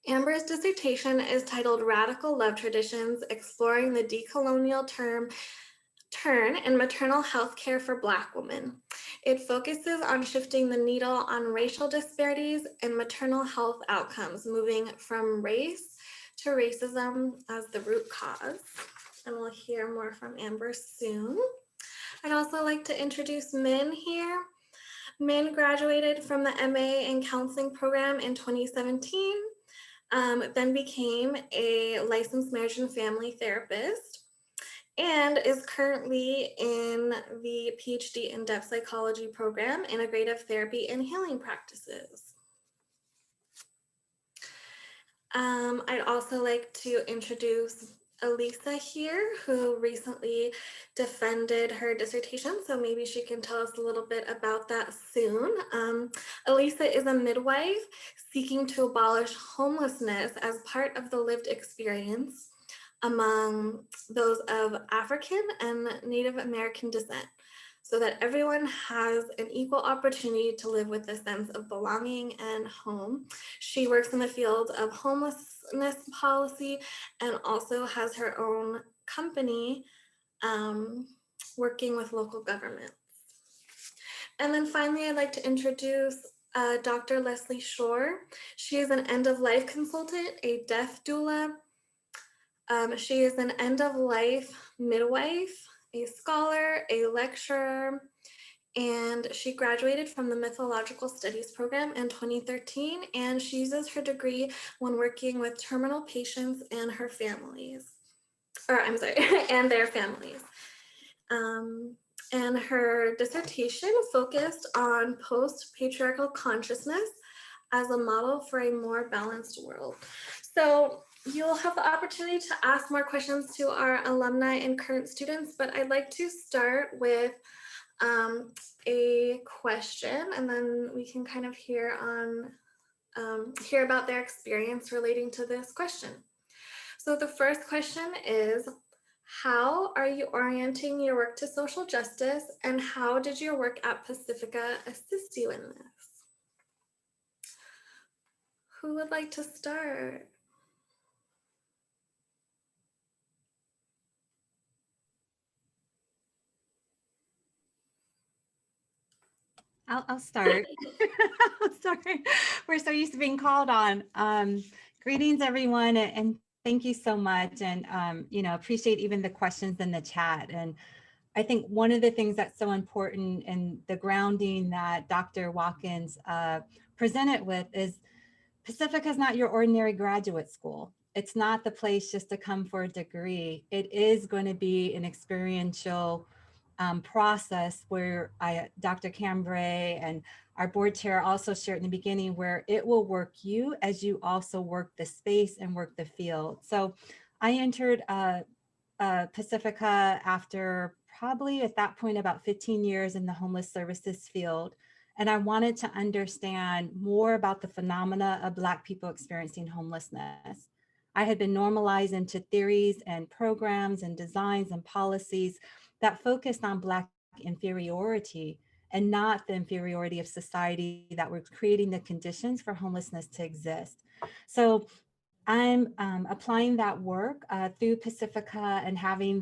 Amber's dissertation is titled Radical Love Traditions, Exploring the Decolonial Turn in Maternal Health Care for Black Women. It focuses on shifting the needle on racial disparities and maternal health outcomes, moving from race to racism as the root cause. And we'll hear more from Amber soon. I'd also like to introduce Min here. Min graduated from the MA in Counseling program in 2017, then became a licensed marriage and family therapist, and is currently in the PhD in depth psychology program, integrative therapy and healing practices. I'd also like to introduce Elisa here, who recently defended her dissertation, so maybe she can tell us a little bit about that soon. Elisa is a midwife seeking to abolish homelessness as part of the lived experience among those of African and Native American descent, so that everyone has an equal opportunity to live with a sense of belonging and home. She works in the field of homelessness policy and also has her own company working with local governments. And then finally, I'd like to introduce Dr. Leslie Shore. She is an end-of-life consultant, a death doula. She is an end-of-life midwife, a scholar, a lecturer, and she graduated from the Mythological Studies program in 2013, and she uses her degree when working with terminal patients and her families, and their families. And her dissertation focused on post-patriarchal consciousness as a model for a more balanced world. So you'll have the opportunity to ask more questions to our alumni and current students, but I'd like to start with a question, and then we can kind of hear about their experience relating to this question. So the first question is, how are you orienting your work to social justice, and how did your work at Pacifica assist you in this? Who would like to start? I'll start. Sorry, we're so used to being called on. Greetings, everyone, and thank you so much. And appreciate even the questions in the chat. And I think one of the things that's so important in the grounding that Dr. Watkins presented with is Pacifica is not your ordinary graduate school. It's not the place just to come for a degree. It is going to be an experiential process where Dr. Cambray and our board chair also shared in the beginning, where it will work you as you also work the space and work the field. So I entered Pacifica after probably at that point about 15 years in the homeless services field. And I wanted to understand more about the phenomena of Black people experiencing homelessness. I had been normalized into theories and programs and designs and policies that focused on Black inferiority and not the inferiority of society that were creating the conditions for homelessness to exist. So I'm applying that work through Pacifica and having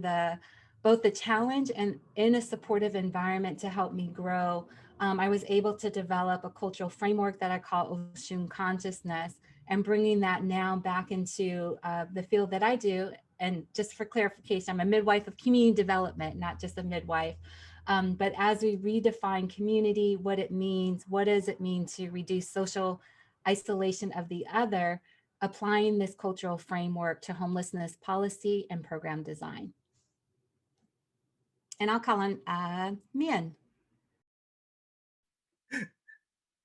both the challenge and in a supportive environment to help me grow. I was able to develop a cultural framework that I call Oshun consciousness, and bringing that now back into the field that I do. And just for clarification, I'm a midwife of community development, not just a midwife. But as we redefine community, what it means, what does it mean to reduce social isolation of the other, applying this cultural framework to homelessness policy and program design. And I'll call on Mian.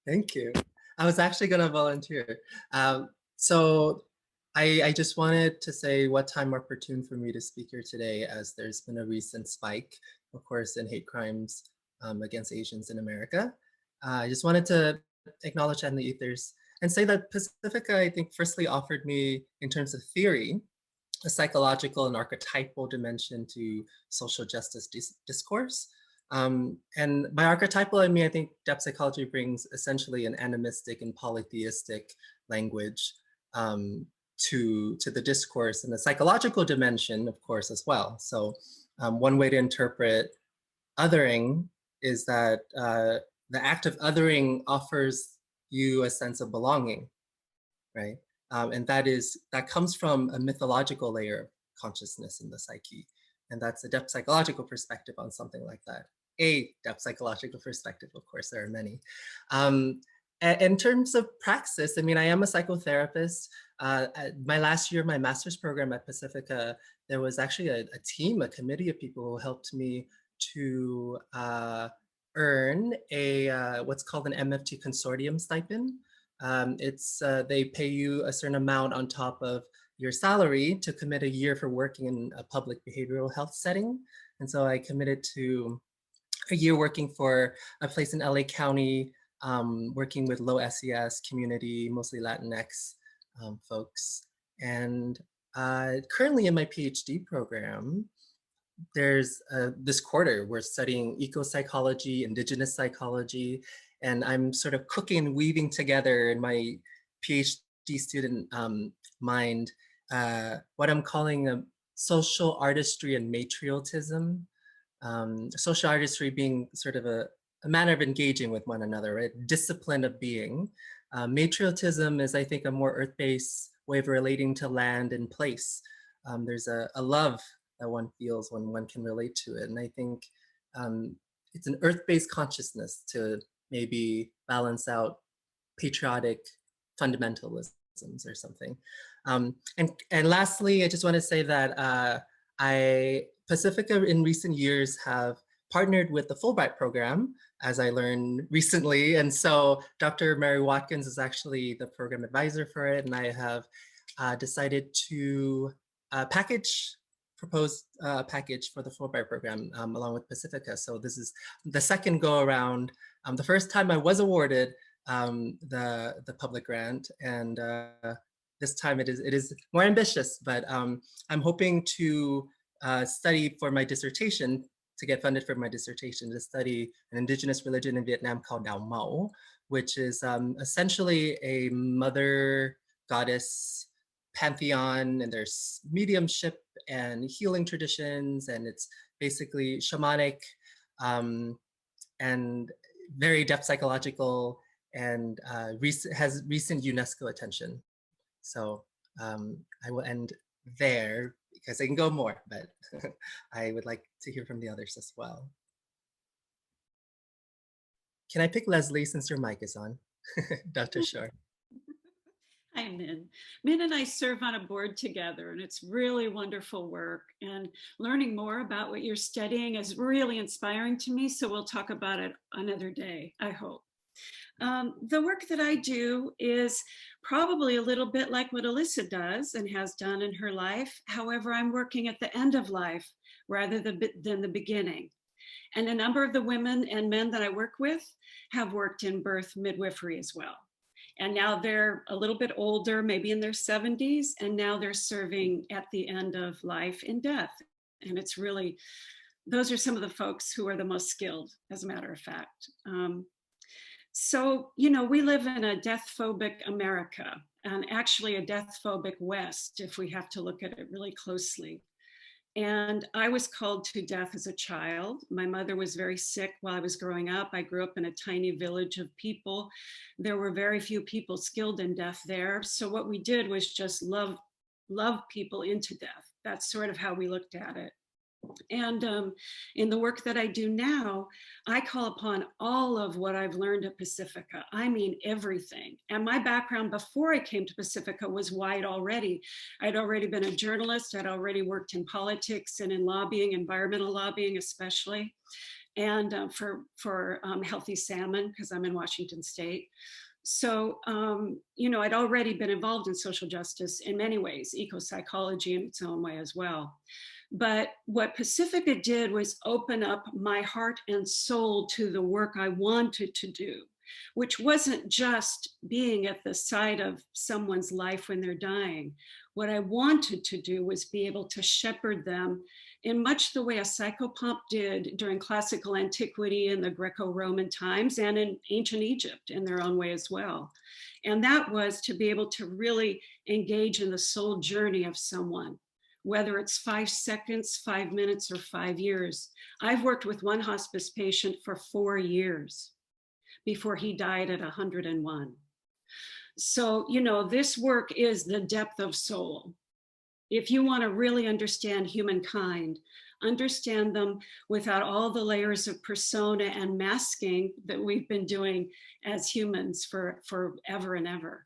Thank you. I was actually going to volunteer. So I just wanted to say what time more opportune for me to speak here today, as there's been a recent spike, of course, in hate crimes against Asians in America. I just wanted to acknowledge that in the ethers and say that Pacifica, I think, firstly offered me, in terms of theory, a psychological and archetypal dimension to social justice discourse. And by archetypal, I mean, I think depth psychology brings essentially an animistic and polytheistic language to the discourse, and the psychological dimension, of course, as well. So one way to interpret othering is that the act of othering offers you a sense of belonging, right? And that comes from a mythological layer of consciousness in the psyche. And that's a depth psychological perspective on something like that. A depth psychological perspective, of course, there are many. In terms of praxis, I mean, I am a psychotherapist. My last year, my master's program at Pacifica, there was actually a team, a committee of people who helped me to earn a what's called an Mft Consortium Stipend. They pay you a certain amount on top of your salary to commit a year for working in a public behavioral health setting. And so I committed to a year working for a place in LA County, working with low SES community, mostly Latinx folks. And currently in my PhD program, there's this quarter, we're studying eco psychology, indigenous psychology, and I'm sort of cooking and weaving together in my PhD student mind, what I'm calling a social artistry and matriarchism. Social artistry being sort of a manner of engaging with one another, right? Discipline of being. Matriarchism is, I think, a more earth-based way of relating to land and place. There's a love that one feels when one can relate to it. And I think it's an earth-based consciousness to maybe balance out patriotic fundamentalisms or something. And lastly, I just want to say that Pacifica in recent years have partnered with the Fulbright program, as I learned recently. And so Dr. Mary Watkins is actually the program advisor for it. And I have decided to propose a package for the Fulbright program along with Pacifica. So this is the second go around. The first time I was awarded the public grant, and this time it is more ambitious, but I'm hoping to study for my dissertation, to get funded for my dissertation, to study an indigenous religion in Vietnam called Dao Mao, which is essentially a mother goddess pantheon, and there's mediumship and healing traditions, and it's basically shamanic and very depth psychological, and has recent UNESCO attention. So I will end there because I can go more, but I would like to hear from the others as well. Can I pick Leslie since your mic is on? Dr. Shore. Hi, Min. Min and I serve on a board together, and it's really wonderful work. And learning more about what you're studying is really inspiring to me. So we'll talk about it another day, I hope. The work that I do is probably a little bit like what Alyssa does and has done in her life. However, I'm working at the end of life rather than the beginning. And a number of the women and men that I work with have worked in birth midwifery as well. And now they're a little bit older, maybe in their 70s, and now they're serving at the end of life in death. And it's really, those are some of the folks who are the most skilled, as a matter of fact. So, you know, we live in a death-phobic America, and actually a death-phobic West, if we have to look at it really closely. And I was called to death as a child. My mother was very sick while I was growing up. I grew up in a tiny village of people. There were very few people skilled in death there. So what we did was just love people into death. That's sort of how we looked at it. And in the work that I do now, I call upon all of what I've learned at Pacifica. I mean, everything. And my background before I came to Pacifica was wide already. I'd already been a journalist. I'd already worked in politics and in lobbying, environmental lobbying especially, and for healthy salmon, because I'm in Washington State. So, you know, I'd already been involved in social justice in many ways, eco psychology in its own way as well. But what Pacifica did was open up my heart and soul to the work I wanted to do, which wasn't just being at the side of someone's life when they're dying. What I wanted to do was be able to shepherd them in much the way a psychopomp did during classical antiquity in the Greco-Roman times and in ancient Egypt in their own way as well. And that was to be able to really engage in the soul journey of someone, whether it's 5 seconds, 5 minutes, or 5 years. I've worked with one hospice patient for 4 years before he died at 101. So, you know, this work is the depth of soul. If you want to really understand humankind, understand them without all the layers of persona and masking that we've been doing as humans for forever and ever.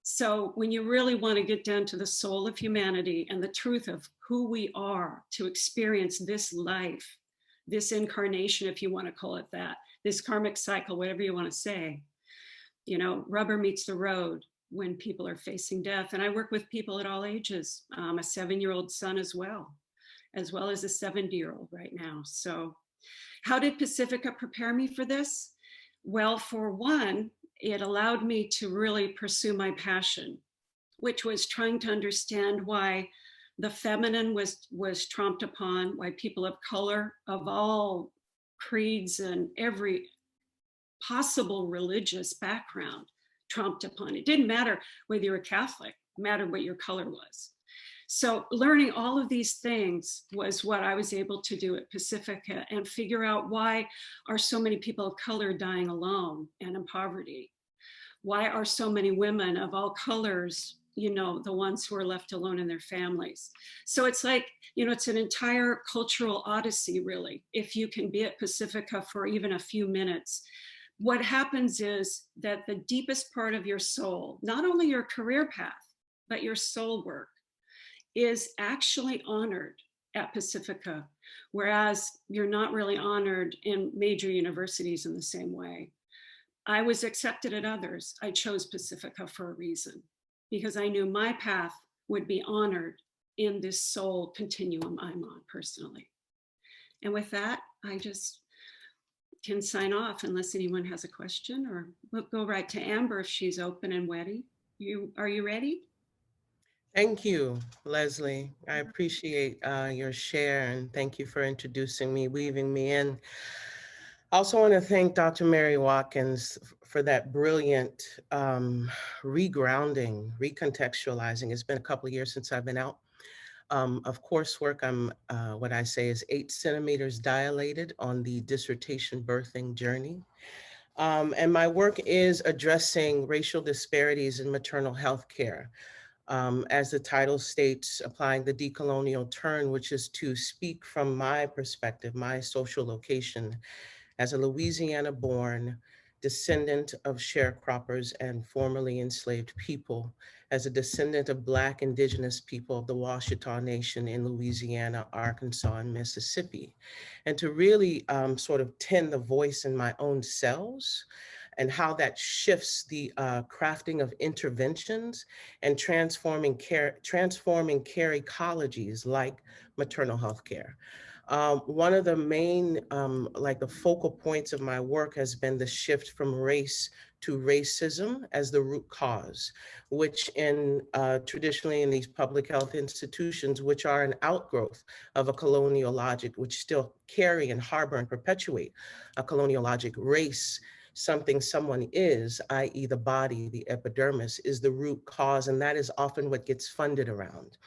So when you really want to get down to the soul of humanity and the truth of who we are to experience this life, this incarnation, if you want to call it that, this karmic cycle, whatever you want to say, you know, rubber meets the road when people are facing death. And I work with people at all ages, a 7-year-old son as well as a 70-year-old right now. So how did Pacifica prepare me for this? Well, for one, it allowed me to really pursue my passion, which was trying to understand why the feminine was tromped upon, why people of color of all creeds and every possible religious background tromped upon. It didn't matter whether you were Catholic, it mattered what your color was. So learning all of these things was what I was able to do at Pacifica, and figure out why are so many people of color dying alone and in poverty? Why are so many women of all colors, you know, the ones who are left alone in their families? So it's like, you know, it's an entire cultural odyssey, really, if you can be at Pacifica for even a few minutes. What happens is that the deepest part of your soul, not only your career path, but your soul work, is actually honored at Pacifica, whereas you're not really honored in major universities in the same way. I was accepted at others. I chose Pacifica for a reason, because I knew my path would be honored in this soul continuum I'm on personally. And with that, I just can sign off unless anyone has a question, or we'll go right to Amber if she's open and ready. Are you ready? Thank you, Leslie. I appreciate your share, and thank you for introducing me, weaving me in. I also want to thank Dr. Mary Watkins for that brilliant regrounding, recontextualizing. It's been a couple of years since I've been out of coursework. I'm what I say is 8 centimeters dilated on the dissertation birthing journey. And my work is addressing racial disparities in maternal health care. As the title states, applying the decolonial turn, which is to speak from my perspective, my social location, as a Louisiana-born descendant of sharecroppers and formerly enslaved people, as a descendant of Black Indigenous people of the Washita Nation in Louisiana, Arkansas, and Mississippi, and to really sort of tend the voice in my own cells, and how that shifts the crafting of interventions and transforming care ecologies like maternal health care. One of the main, like the focal points of my work has been the shift from race to racism as the root cause, which traditionally in these public health institutions, which are an outgrowth of a colonial logic, which still carry and harbor and perpetuate a colonial logic. Race, something someone is, i.e. the body, the epidermis, is the root cause, and that is often what gets funded around.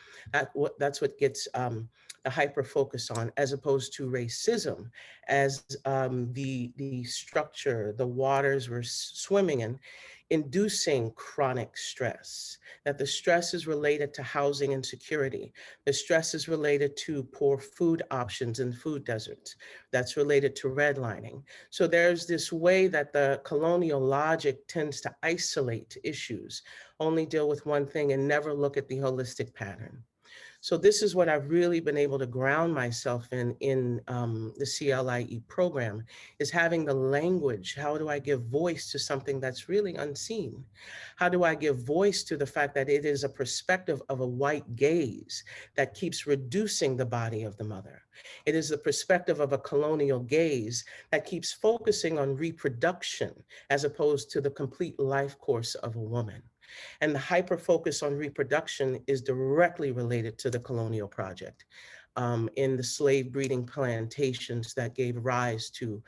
That's what gets the hyper focus on, as opposed to racism as the structure, the waters we're swimming in, inducing chronic stress, that the stress is related to housing insecurity. The stress is related to poor food options in food deserts. That's related to redlining. So there's this way that the colonial logic tends to isolate issues, only deal with one thing and never look at the holistic pattern. So this is what I've really been able to ground myself in the CLIE program, is having the language. How do I give voice to something that's really unseen? How do I give voice to the fact that it is a perspective of a white gaze that keeps reducing the body of the mother? It is the perspective of a colonial gaze that keeps focusing on reproduction as opposed to the complete life course of a woman. And the hyper focus on reproduction is directly related to the colonial project in the slave breeding plantations that gave rise to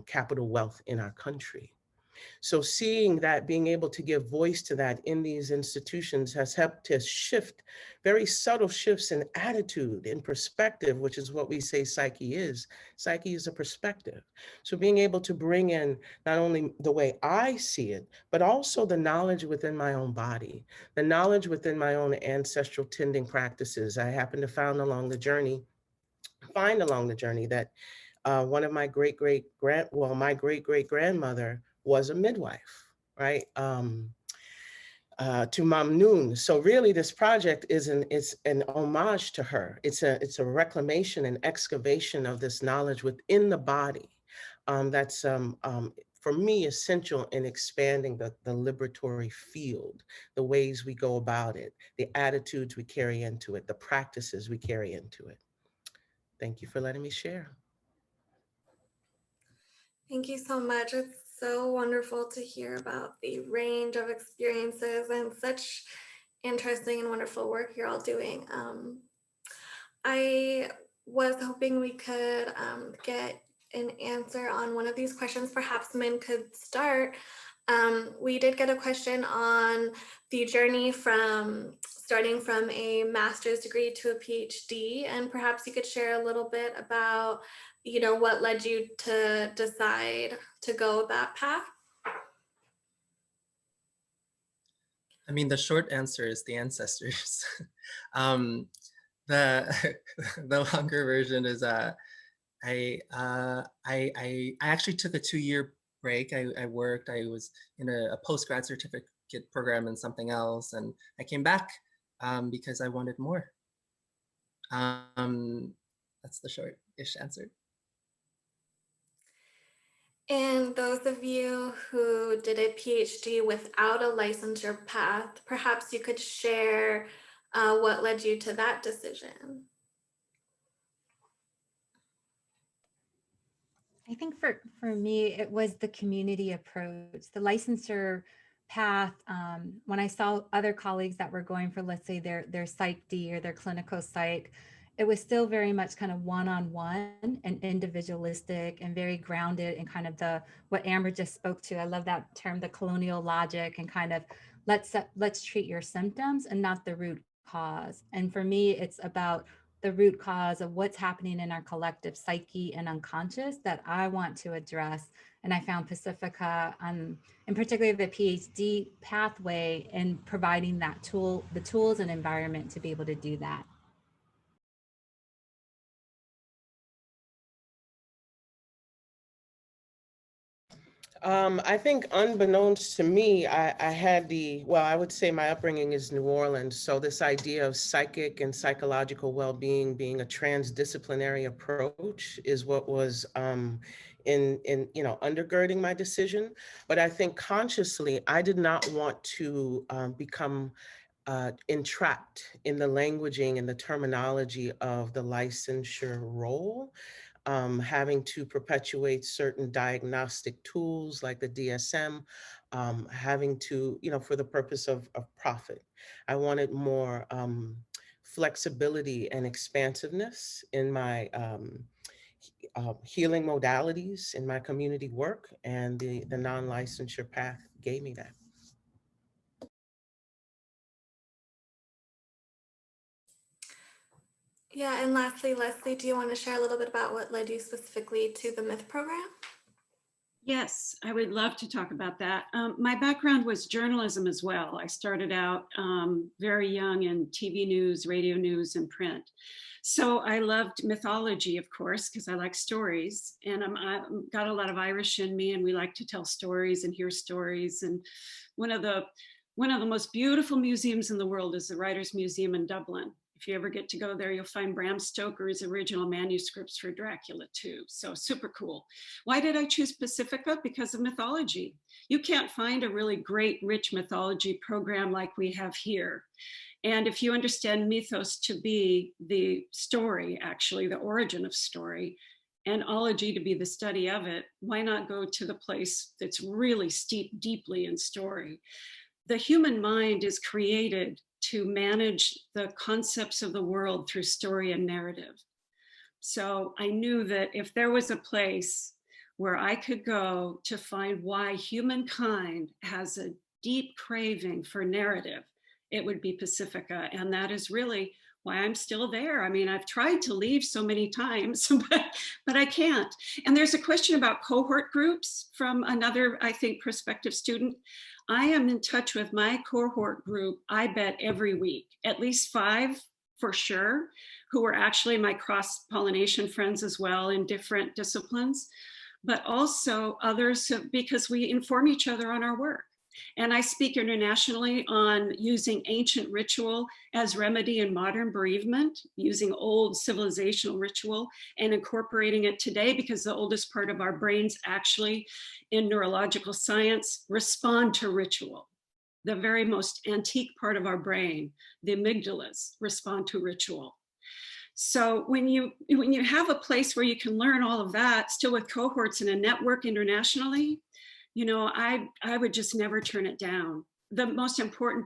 capital wealth in our country. So seeing that, being able to give voice to that in these institutions has helped to shift very subtle shifts in attitude, in perspective, which is what we say psyche is. Psyche is a perspective. So being able to bring in not only the way I see it, but also the knowledge within my own body, the knowledge within my own ancestral tending practices. I happen to find along the journey that one of my my great great grandmother was a midwife, right? To Mam Noon. So really this project is an homage to her. It's a reclamation and excavation of this knowledge within the body. That's for me essential in expanding the liberatory field, the ways we go about it, the attitudes we carry into it, the practices we carry into it. Thank you for letting me share. Thank you so much. It's so wonderful to hear about the range of experiences and such interesting and wonderful work you're all doing. I was hoping we could get an answer on one of these questions. Perhaps Min could start. We did get a question on the journey from starting from a master's degree to a PhD, and perhaps you could share a little bit about, you know, what led you to decide to go that path. I mean, the short answer is the ancestors. The longer version is I actually took a 2-year break. I worked. I was in a postgrad certificate program and something else, and I came back because I wanted more. That's the short-ish answer. And those of you who did a PhD without a licensure path, perhaps you could share what led you to that decision. I think for me, it was the community approach, the licensure path. When I saw other colleagues that were going for, let's say, their Psych D or their clinical psych, it was still very much kind of one-on-one and individualistic and very grounded in kind of what Amber just spoke to. I love that term, the colonial logic, and kind of let's treat your symptoms and not the root cause. And for me, it's about the root cause of what's happening in our collective psyche and unconscious that I want to address. And I found Pacifica, and particularly the PhD pathway, in providing that the tools and environment to be able to do that. I think unbeknownst to me, I had I would say my upbringing is New Orleans. So this idea of psychic and psychological well-being being a transdisciplinary approach is what was undergirding my decision. But I think consciously, I did not want to become entrapped in the languaging and the terminology of the licensure role. Having to perpetuate certain diagnostic tools like the DSM, having to, for the purpose of profit. I wanted more flexibility and expansiveness in my healing modalities in my community work, and the non-licensure path gave me that. Yeah, and lastly, Leslie, do you want to share a little bit about what led you specifically to the Mft program? Yes, I would love to talk about that. My background was journalism as well. I started out very young in TV news, radio news, and print. So I loved mythology, of course, because I like stories, and I've got a lot of Irish in me, and we like to tell stories and hear stories. And one of the most beautiful museums in the world is the Writers' Museum in Dublin. If you ever get to go there, you'll find Bram Stoker's original manuscripts for Dracula too. So super cool. Why did I choose Pacifica? Because of mythology. You can't find a really great, rich mythology program like we have here. And if you understand mythos to be the story, actually, the origin of story, and ology to be the study of it, why not go to the place that's really steeped deeply in story? The human mind is created to manage the concepts of the world through story and narrative. So I knew that if there was a place where I could go to find why humankind has a deep craving for narrative, it would be Pacifica. And that is really why I'm still there. I mean, I've tried to leave so many times, but I can't. And there's a question about cohort groups from another, I think, prospective student. I am in touch with my cohort group, I bet every week, at least 5 for sure, who are actually my cross-pollination friends as well in different disciplines, but also others because we inform each other on our work. And I speak internationally on using ancient ritual as remedy in modern bereavement, using old civilizational ritual and incorporating it today, because the oldest part of our brains actually in neurological science respond to ritual. The very most antique part of our brain, the amygdalas, respond to ritual. So when you have a place where you can learn all of that, still with cohorts in a network internationally, you know, I would just never turn it down. The most important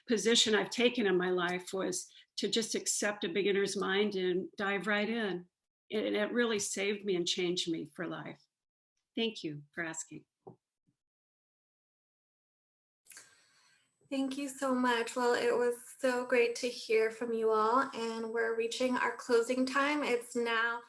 position I've taken in my life was to just accept a beginner's mind and dive right in. And it really saved me and changed me for life. Thank you for asking. Thank you so much. Well, it was so great to hear from you all, and we're reaching our closing time. It's now